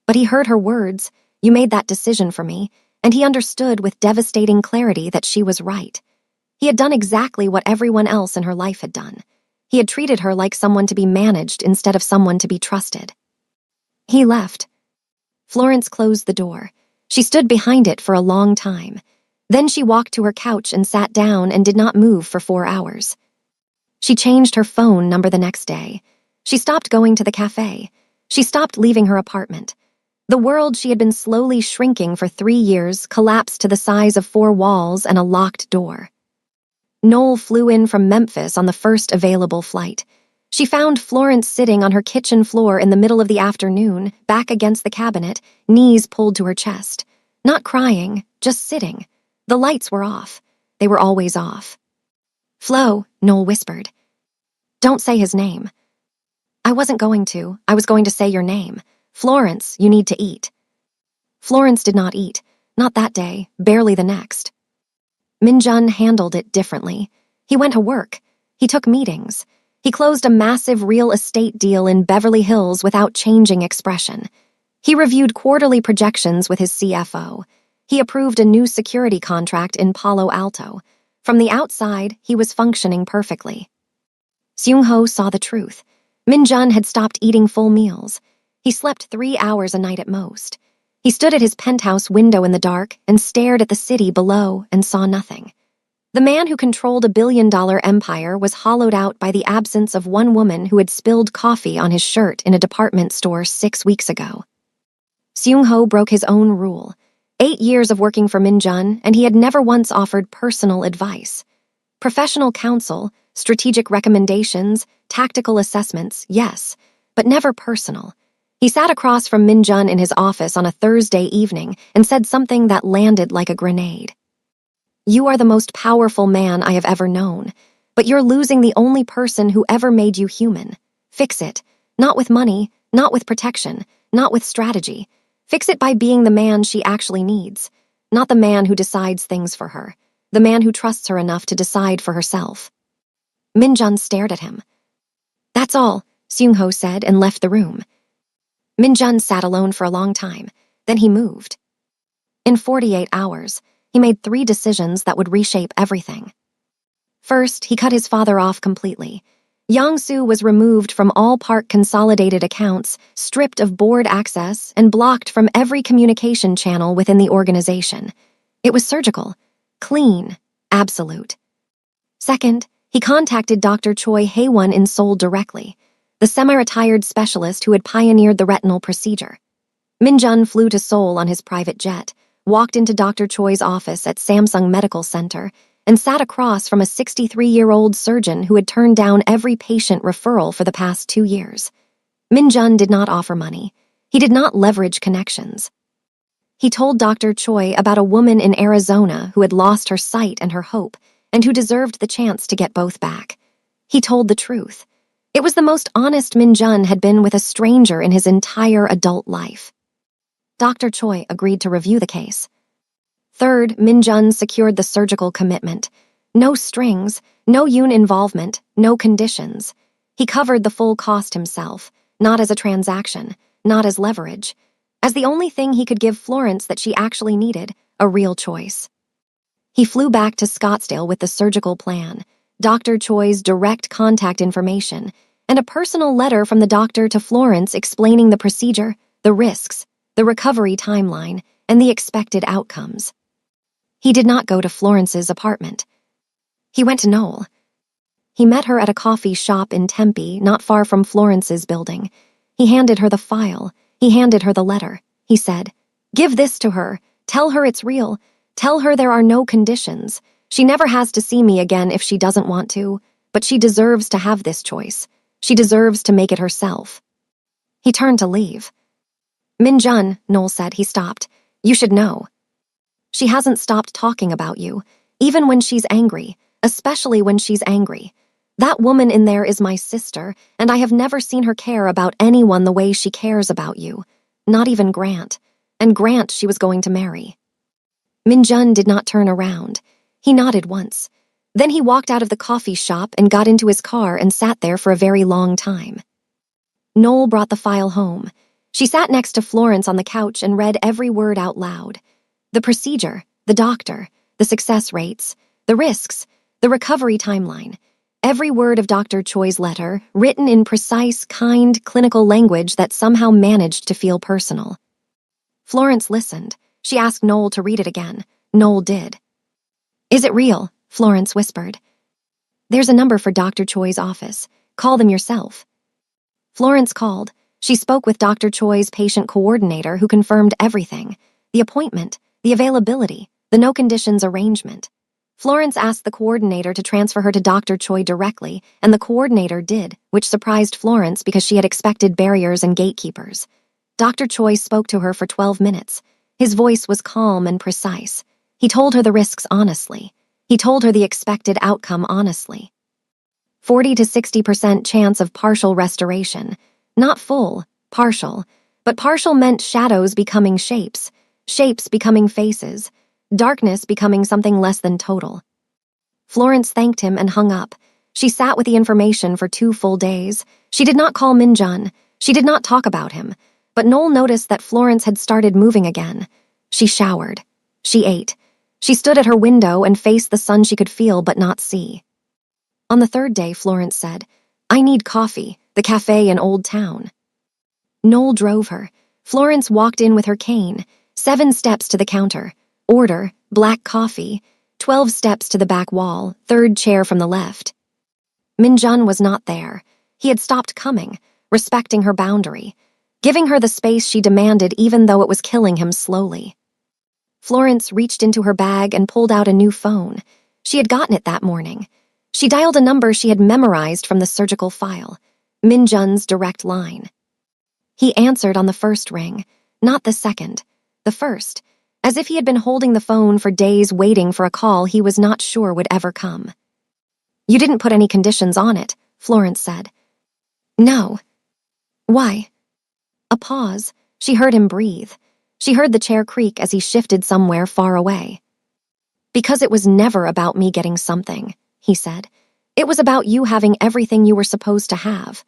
But he heard her words, "You made that decision for me," and he understood with devastating clarity that she was right. He had done exactly what everyone else in her life had done. He had treated her like someone to be managed instead of someone to be trusted. He left. Florence closed the door. She stood behind it for a long time. Then she walked to her couch and sat down and did not move for 4 hours. She changed her phone number the next day. She stopped going to the cafe. She stopped leaving her apartment. The world she had been slowly shrinking for 3 years collapsed to the size of 4 walls and a locked door. Noel flew in from Memphis on the first available flight. She found Florence sitting on her kitchen floor in the middle of the afternoon, back against the cabinet, knees pulled to her chest. Not crying, just sitting. The lights were off. They were always off. "Flo," Noel whispered. "Don't say his name." "I wasn't going to. I was going to say your name. Florence, you need to eat." Florence did not eat. Not that day, barely the next. Min-jun handled it differently. He went to work. He took meetings. He closed a massive real estate deal in Beverly Hills without changing expression. He reviewed quarterly projections with his CFO. He approved a new security contract in Palo Alto. From the outside, he was functioning perfectly. Seung-ho saw the truth. Min-jun had stopped eating full meals. He slept 3 hours a night at most. He stood at his penthouse window in the dark and stared at the city below and saw nothing. The man who controlled a billion-dollar empire was hollowed out by the absence of one woman who had spilled coffee on his shirt in a department store 6 weeks ago. Seung-ho broke his own rule. 8 years of working for Min-jun, and he had never once offered personal advice. Professional counsel, strategic recommendations, tactical assessments, yes, but never personal. He sat across from Min-jun in his office on a Thursday evening and said something that landed like a grenade. "You are the most powerful man I have ever known, but you're losing the only person who ever made you human. Fix it. Not with money, not with protection, not with strategy. Fix it by being the man she actually needs, not the man who decides things for her, the man who trusts her enough to decide for herself." Min-jun stared at him. "That's all," Seung-ho said and left the room. Min-jun sat alone for a long time. Then he moved. In 48 hours, he made 3 decisions that would reshape everything. First, he cut his father off completely. Yang-soo was removed from all Park consolidated accounts, stripped of board access, and blocked from every communication channel within the organization. It was surgical, clean, absolute. Second, he contacted Dr. Choi Hae-won in Seoul directly, the semi-retired specialist who had pioneered the retinal procedure. Min-jun flew to Seoul on his private jet, walked into Dr. Choi's office at Samsung Medical Center, and sat across from a 63-year-old surgeon who had turned down every patient referral for the past 2 years. Min-jun did not offer money. He did not leverage connections. He told Dr. Choi about a woman in Arizona who had lost her sight and her hope, and who deserved the chance to get both back. He told the truth. It was the most honest Min-jun had been with a stranger in his entire adult life. Dr. Choi agreed to review the case. Third, Min-jun secured the surgical commitment. No strings, no Yoon involvement, no conditions. He covered the full cost himself, not as a transaction, not as leverage. As the only thing he could give Florence that she actually needed, a real choice. He flew back to Scottsdale with the surgical plan, Dr. Choi's direct contact information, and a personal letter from the doctor to Florence explaining the procedure, the risks, the recovery timeline, and the expected outcomes. He did not go to Florence's apartment. He went to Noel. He met her at a coffee shop in Tempe, not far from Florence's building. He handed her the file. He handed her the letter. He said, "Give this to her. Tell her it's real. Tell her there are no conditions. She never has to see me again if she doesn't want to, but she deserves to have this choice. She deserves to make it herself." He turned to leave. "Min-jun," Noel said. He stopped. "You should know. She hasn't stopped talking about you, even when she's angry, especially when she's angry. That woman in there is my sister, and I have never seen her care about anyone the way she cares about you. Not even Grant. And Grant she was going to marry." Min-jun did not turn around. He nodded once. Then he walked out of the coffee shop and got into his car and sat there for a very long time. Noel brought the file home. She sat next to Florence on the couch and read every word out loud. The procedure, the doctor, the success rates, the risks, the recovery timeline. Every word of Dr. Choi's letter, written in precise, kind, clinical language that somehow managed to feel personal. Florence listened. She asked Noel to read it again. Noel did. "Is it real?" Florence whispered. "There's a number for Dr. Choi's office. Call them yourself." Florence called. She spoke with Dr. Choi's patient coordinator who confirmed everything. The appointment, the availability, the no-conditions arrangement. Florence asked the coordinator to transfer her to Dr. Choi directly, and the coordinator did, which surprised Florence because she had expected barriers and gatekeepers. Dr. Choi spoke to her for 12 minutes. His voice was calm and precise. He told her the risks honestly. He told her the expected outcome honestly. 40 to 60% chance of partial restoration. Not full, partial. But partial meant shadows becoming shapes, shapes becoming faces, darkness becoming something less than total. Florence thanked him and hung up. She sat with the information for 2 full days. She did not call Min-jun. She did not talk about him. But Noel noticed that Florence had started moving again. She showered. She ate. She stood at her window and faced the sun she could feel but not see. On the 3rd day, Florence said, "I need coffee, the cafe in Old Town." Noel drove her. Florence walked in with her cane, 7 steps to the counter. Order, black coffee, 12 steps to the back wall, 3rd chair from the left. Min-jun was not there. He had stopped coming, respecting her boundary, giving her the space she demanded even though it was killing him slowly. Florence reached into her bag and pulled out a new phone. She had gotten it that morning. She dialed a number she had memorized from the surgical file, Min-jun's direct line. He answered on the 1st ring, not the 2nd, the 1st, as if he had been holding the phone for days waiting for a call he was not sure would ever come. "You didn't put any conditions on it," Florence said. "No." "Why?" A pause. She heard him breathe. She heard the chair creak as he shifted somewhere far away. "Because it was never about me getting something," he said. "It was about you having everything you were supposed to have."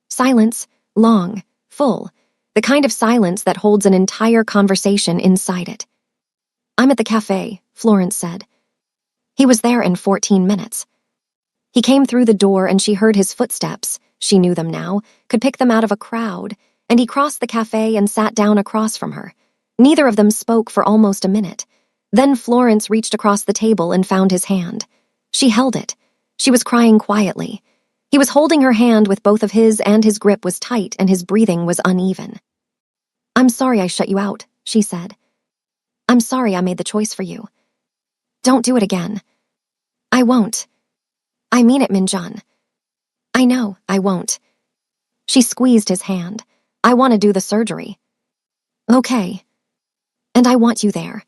Silence, long, full, the kind of silence that holds an entire conversation inside it. "I'm at the cafe," Florence said. He was there in 14 minutes. He came through the door and she heard his footsteps. She knew them now, could pick them out of a crowd, and he crossed the cafe and sat down across from her. Neither of them spoke for almost a minute. Then Florence reached across the table and found his hand. She held it. She was crying quietly. He was holding her hand with both of his, and his grip was tight and his breathing was uneven. "I'm sorry I shut you out," she said. "I'm sorry I made the choice for you. Don't do it again." "I won't. I mean it, Min-jun. I know, I won't." She squeezed his hand. "I want to do the surgery." "Okay. And I want you there."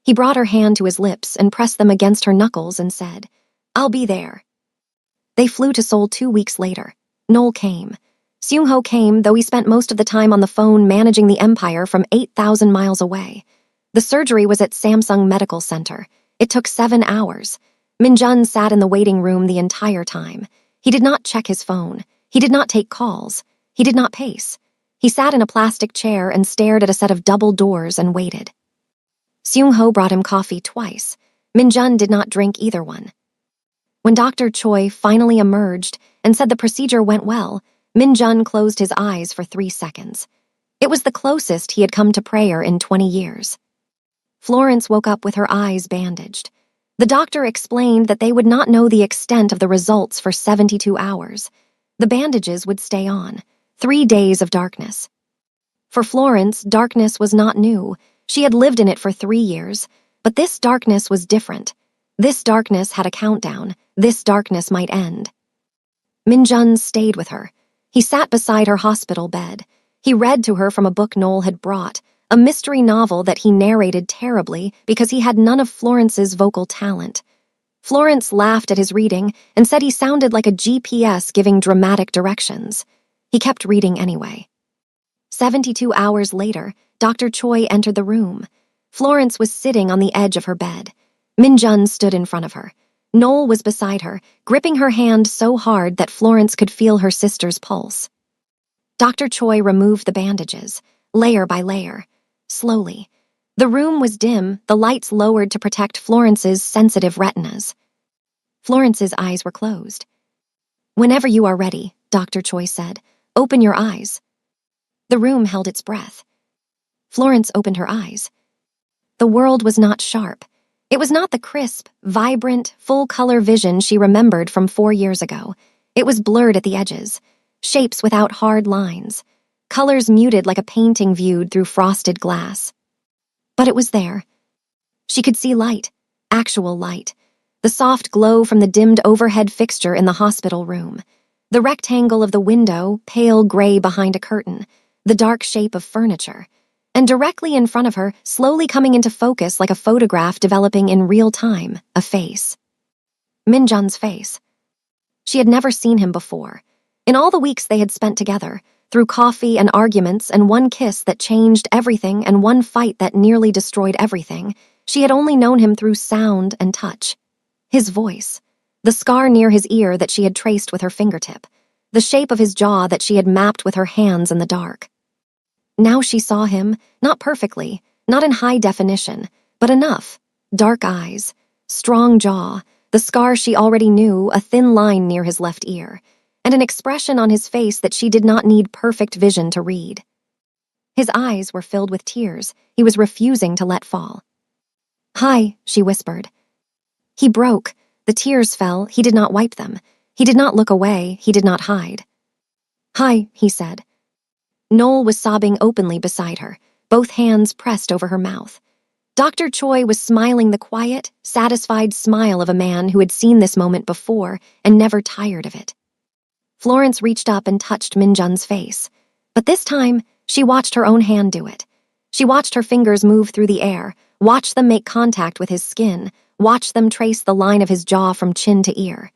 He brought her hand to his lips and pressed them against her knuckles and said, "I'll be there." They flew to Seoul 2 weeks later. Noel came. Seung-ho came, though he spent most of the time on the phone managing the empire from 8,000 miles away. The surgery was at Samsung Medical Center. It took 7 hours. Min-jun sat in the waiting room the entire time. He did not check his phone. He did not take calls. He did not pace. He sat in a plastic chair and stared at a set of double doors and waited. Seung-ho brought him coffee twice. Min-jun did not drink either one. When Dr. Choi finally emerged and said the procedure went well, Min-jun closed his eyes for 3 seconds. It was the closest he had come to prayer in 20 years. Florence woke up with her eyes bandaged. The doctor explained that they would not know the extent of the results for 72 hours. The bandages would stay on. 3 days of darkness. For Florence, darkness was not new. She had lived in it for 3 years. But this darkness was different. This darkness had a countdown. This darkness might end. Min-jun stayed with her. He sat beside her hospital bed. He read to her from a book Noel had brought, a mystery novel that he narrated terribly because he had none of Florence's vocal talent. Florence laughed at his reading and said he sounded like a GPS giving dramatic directions. He kept reading anyway. 72 hours later, Dr. Choi entered the room. Florence was sitting on the edge of her bed. Min-jun stood in front of her. Noel was beside her, gripping her hand so hard that Florence could feel her sister's pulse. Dr. Choi removed the bandages, layer by layer. Slowly. The room was dim, the lights lowered to protect Florence's sensitive retinas. Florence's eyes were closed. "Whenever you are ready," Dr. Choi said, "open your eyes." The room held its breath. Florence opened her eyes. The world was not sharp. It was not the crisp, vibrant, full-color vision she remembered from 4 years ago. It was blurred at the edges, shapes without hard lines, colors muted like a painting viewed through frosted glass. But it was there. She could see light, actual light, the soft glow from the dimmed overhead fixture in the hospital room, the rectangle of the window, pale gray behind a curtain, the dark shape of furniture, and directly in front of her, slowly coming into focus like a photograph developing in real time, a face. Min-jun's face. She had never seen him before. In all the weeks they had spent together, through coffee and arguments and one kiss that changed everything and one fight that nearly destroyed everything, she had only known him through sound and touch. His voice, the scar near his ear that she had traced with her fingertip, the shape of his jaw that she had mapped with her hands in the dark. Now she saw him, not perfectly, not in high definition, but enough. Dark eyes, strong jaw, the scar she already knew, a thin line near his left ear, and an expression on his face that she did not need perfect vision to read. His eyes were filled with tears he was refusing to let fall. "Hi," she whispered. He broke. The tears fell. He did not wipe them. He did not look away. He did not hide. "Hi," he said. Noel was sobbing openly beside her, both hands pressed over her mouth. Dr. Choi was smiling the quiet, satisfied smile of a man who had seen this moment before and never tired of it. Florence reached up and touched Min-jun's face. But this time, she watched her own hand do it. She watched her fingers move through the air, watched them make contact with his skin, watched them trace the line of his jaw from chin to ear.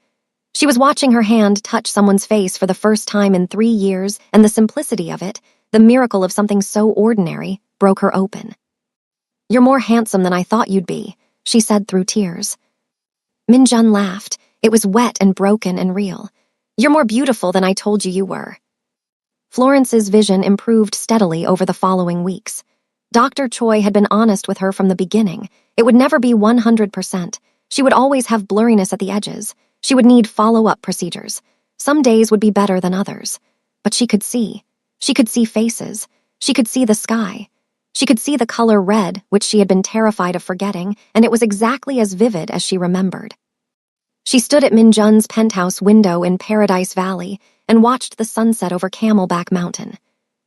She was watching her hand touch someone's face for the first time in 3 years, and the simplicity of it, the miracle of something so ordinary, broke her open. "You're more handsome than I thought you'd be," she said through tears. Min-jun laughed. It was wet and broken and real. "You're more beautiful than I told you were." Florence's vision improved steadily over the following weeks. Dr. Choi had been honest with her from the beginning. It would never be 100%. She would always have blurriness at the edges. She would need follow-up procedures. Some days would be better than others. But she could see. She could see faces. She could see the sky. She could see the color red, which she had been terrified of forgetting, and it was exactly as vivid as she remembered. She stood at Min-jun's penthouse window in Paradise Valley and watched the sunset over Camelback Mountain.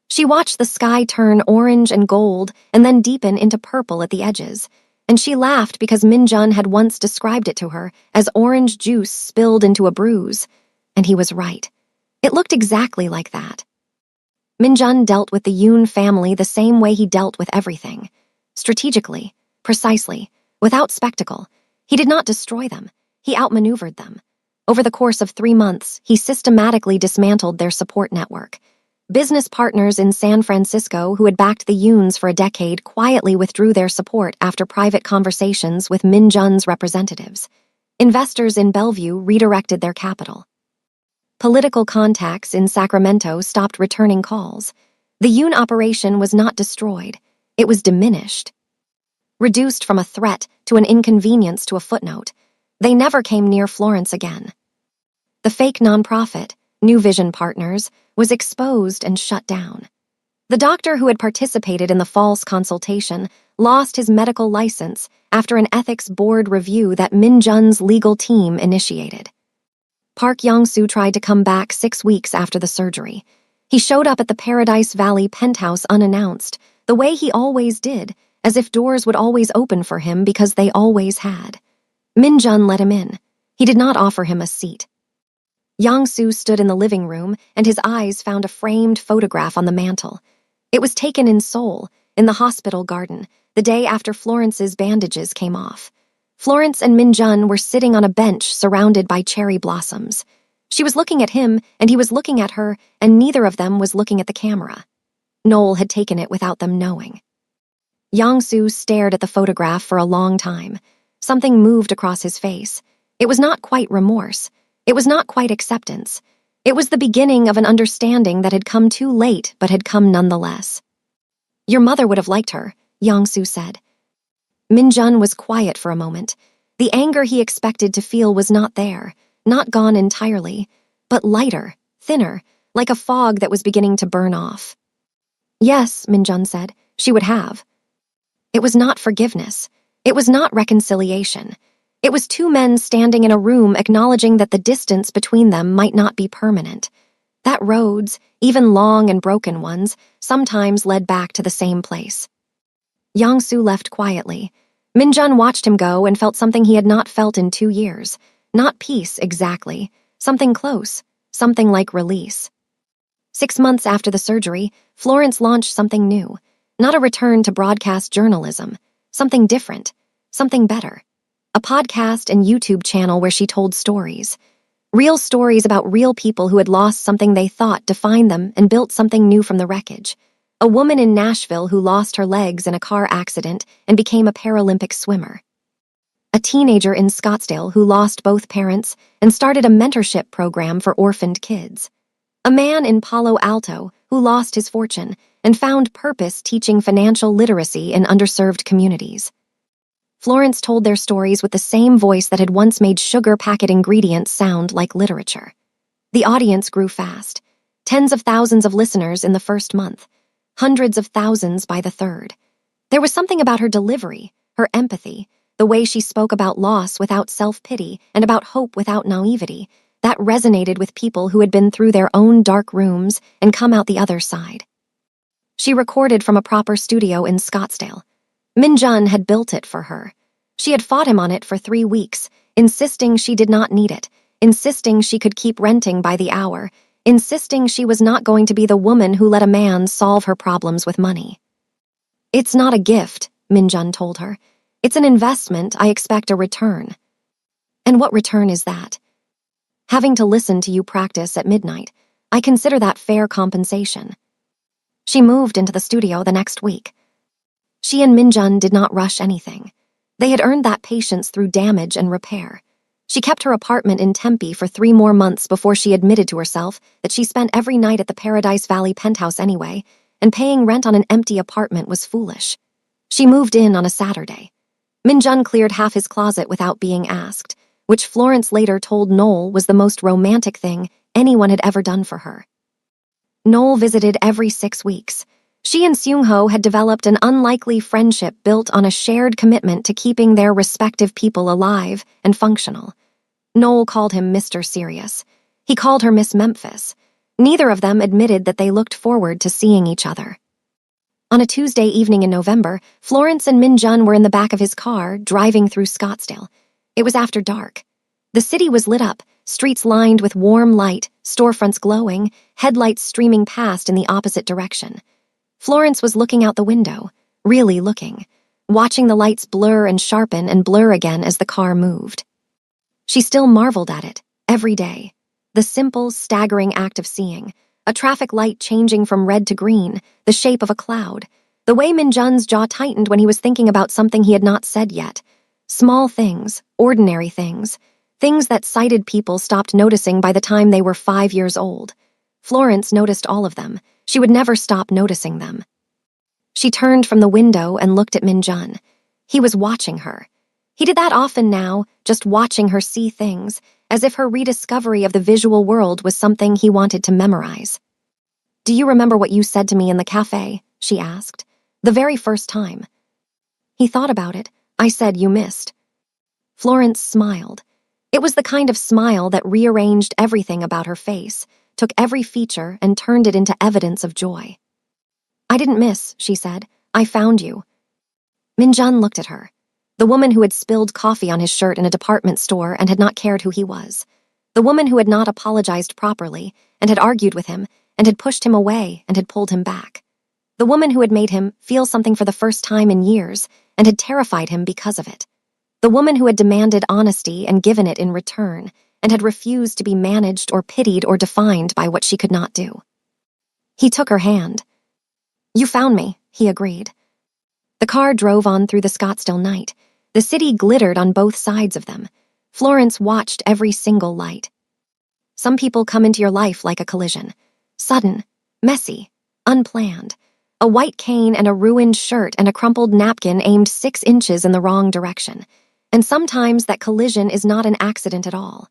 She watched the sky turn orange and gold and then deepen into purple at the edges, and she laughed because Min-jun had once described it to her as orange juice spilled into a bruise, and he was right. It looked exactly like that. Min-jun dealt with the Yoon family the same way he dealt with everything. Strategically, precisely, without spectacle. He did not destroy them. He outmaneuvered them. Over the course of 3 months, he systematically dismantled their support network. Business partners in San Francisco who had backed the Yoons for a decade quietly withdrew their support after private conversations with Min-jun's representatives. Investors in Bellevue redirected their capital. Political contacts in Sacramento stopped returning calls. The Yoon operation was not destroyed. It was diminished. Reduced from a threat to an inconvenience to a footnote. They never came near Florence again. The fake nonprofit, New Vision Partners, was exposed and shut down. The doctor who had participated in the false consultation lost his medical license after an ethics board review that Min-jun's legal team initiated. Park Young-soo tried to come back 6 weeks after the surgery. He showed up at the Paradise Valley penthouse unannounced, the way he always did, as if doors would always open for him because they always had. Min-jun let him in. He did not offer him a seat. Yang-soo stood in the living room, and his eyes found a framed photograph on the mantel. It was taken in Seoul, in the hospital garden, the day after Florence's bandages came off. Florence and Min-jun were sitting on a bench surrounded by cherry blossoms. She was looking at him, and he was looking at her, and neither of them was looking at the camera. Noel had taken it without them knowing. Yang-soo stared at the photograph for a long time. Something moved across his face. It was not quite remorse. It was not quite acceptance. It was the beginning of an understanding that had come too late but had come nonetheless. "Your mother would have liked her," Yang-soo said. Min-jun was quiet for a moment. The anger he expected to feel was not there, not gone entirely, but lighter, thinner, like a fog that was beginning to burn off. "Yes," Min-jun said, "she would have." It was not forgiveness. It was not reconciliation. It was two men standing in a room acknowledging that the distance between them might not be permanent, that roads, even long and broken ones, sometimes led back to the same place. Yang-soo left quietly. Min-jun watched him go and felt something he had not felt in 2 years. Not peace, exactly. Something close. Something like release. 6 months after the surgery, Florence launched something new. Not a return to broadcast journalism. Something different. Something better. A podcast and YouTube channel where she told stories. Real stories about real people who had lost something they thought defined them and built something new from the wreckage. A woman in Nashville who lost her legs in a car accident and became a Paralympic swimmer. A teenager in Scottsdale who lost both parents and started a mentorship program for orphaned kids. A man in Palo Alto who lost his fortune and found purpose teaching financial literacy in underserved communities. Florence told their stories with the same voice that had once made sugar packet ingredients sound like literature. The audience grew fast. Tens of thousands of listeners in the first month. Hundreds of thousands by the third. There was something about her delivery, her empathy, the way she spoke about loss without self-pity and about hope without naivety, that resonated with people who had been through their own dark rooms and come out the other side. She recorded from a proper studio in Scottsdale. Min-jun had built it for her. She had fought him on it for 3 weeks, insisting she did not need it, insisting she could keep renting by the hour, insisting she was not going to be the woman who let a man solve her problems with money. "It's not a gift," Min-jun told her. "It's an investment. I expect a return." "And what return is that?" "Having to listen to you practice at midnight. I consider that fair compensation." She moved into the studio the next week. She and Min-jun did not rush anything. They had earned that patience through damage and repair. She kept her apartment in Tempe for 3 more months before she admitted to herself that she spent every night at the Paradise Valley penthouse anyway, and paying rent on an empty apartment was foolish. She moved in on a Saturday. Min-jun cleared half his closet without being asked, which Florence later told Noel was the most romantic thing anyone had ever done for her. Noel visited every 6 weeks. She and Seung-ho had developed an unlikely friendship built on a shared commitment to keeping their respective people alive and functional. Noel called him Mr. Serious. He called her Miss Memphis. Neither of them admitted that they looked forward to seeing each other. On a Tuesday evening in November, Florence and Min-jun were in the back of his car, driving through Scottsdale. It was after dark. The city was lit up, streets lined with warm light, storefronts glowing, headlights streaming past in the opposite direction. Florence was looking out the window, really looking, watching the lights blur and sharpen and blur again as the car moved. She still marveled at it, every day. The simple, staggering act of seeing, a traffic light changing from red to green, the shape of a cloud, the way Min-jun's jaw tightened when he was thinking about something he had not said yet. Small things, ordinary things, things that sighted people stopped noticing by the time they were 5 years old. Florence noticed all of them. She would never stop noticing them. She turned from the window and looked at Min-jun. He was watching her. He did that often now, just watching her see things, as if her rediscovery of the visual world was something he wanted to memorize. "Do you remember what you said to me in the cafe?" she asked. "The very first time." He thought about it. "I said you missed." Florence smiled. It was the kind of smile that rearranged everything about her face, took every feature and turned it into evidence of joy. "I didn't miss," she said. "I found you." Minjun looked at her. The woman who had spilled coffee on his shirt in a department store and had not cared who he was. The woman who had not apologized properly and had argued with him and had pushed him away and had pulled him back. The woman who had made him feel something for the first time in years and had terrified him because of it. The woman who had demanded honesty and given it in return and had refused to be managed or pitied or defined by what she could not do. He took her hand. "You found me," he agreed. The car drove on through the Scottsdale night. The city glittered on both sides of them. Florence watched every single light. Some people come into your life like a collision. Sudden, messy, unplanned. A white cane and a ruined shirt and a crumpled napkin aimed 6 inches in the wrong direction. And sometimes that collision is not an accident at all.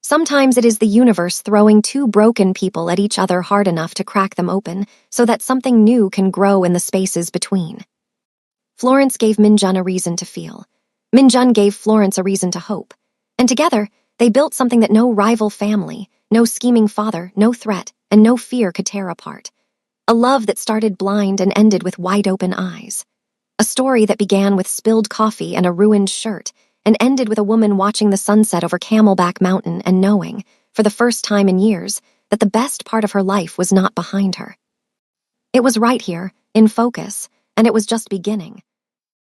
Sometimes it is the universe throwing 2 broken people at each other hard enough to crack them open so that something new can grow in the spaces between. Florence gave Minjun a reason to feel. Minjun gave Florence a reason to hope. And together, they built something that no rival family, no scheming father, no threat, and no fear could tear apart. A love that started blind and ended with wide-open eyes. A story that began with spilled coffee and a ruined shirt, and ended with a woman watching the sunset over Camelback Mountain and knowing, for the first time in years, that the best part of her life was not behind her. It was right here, in focus, and it was just beginning.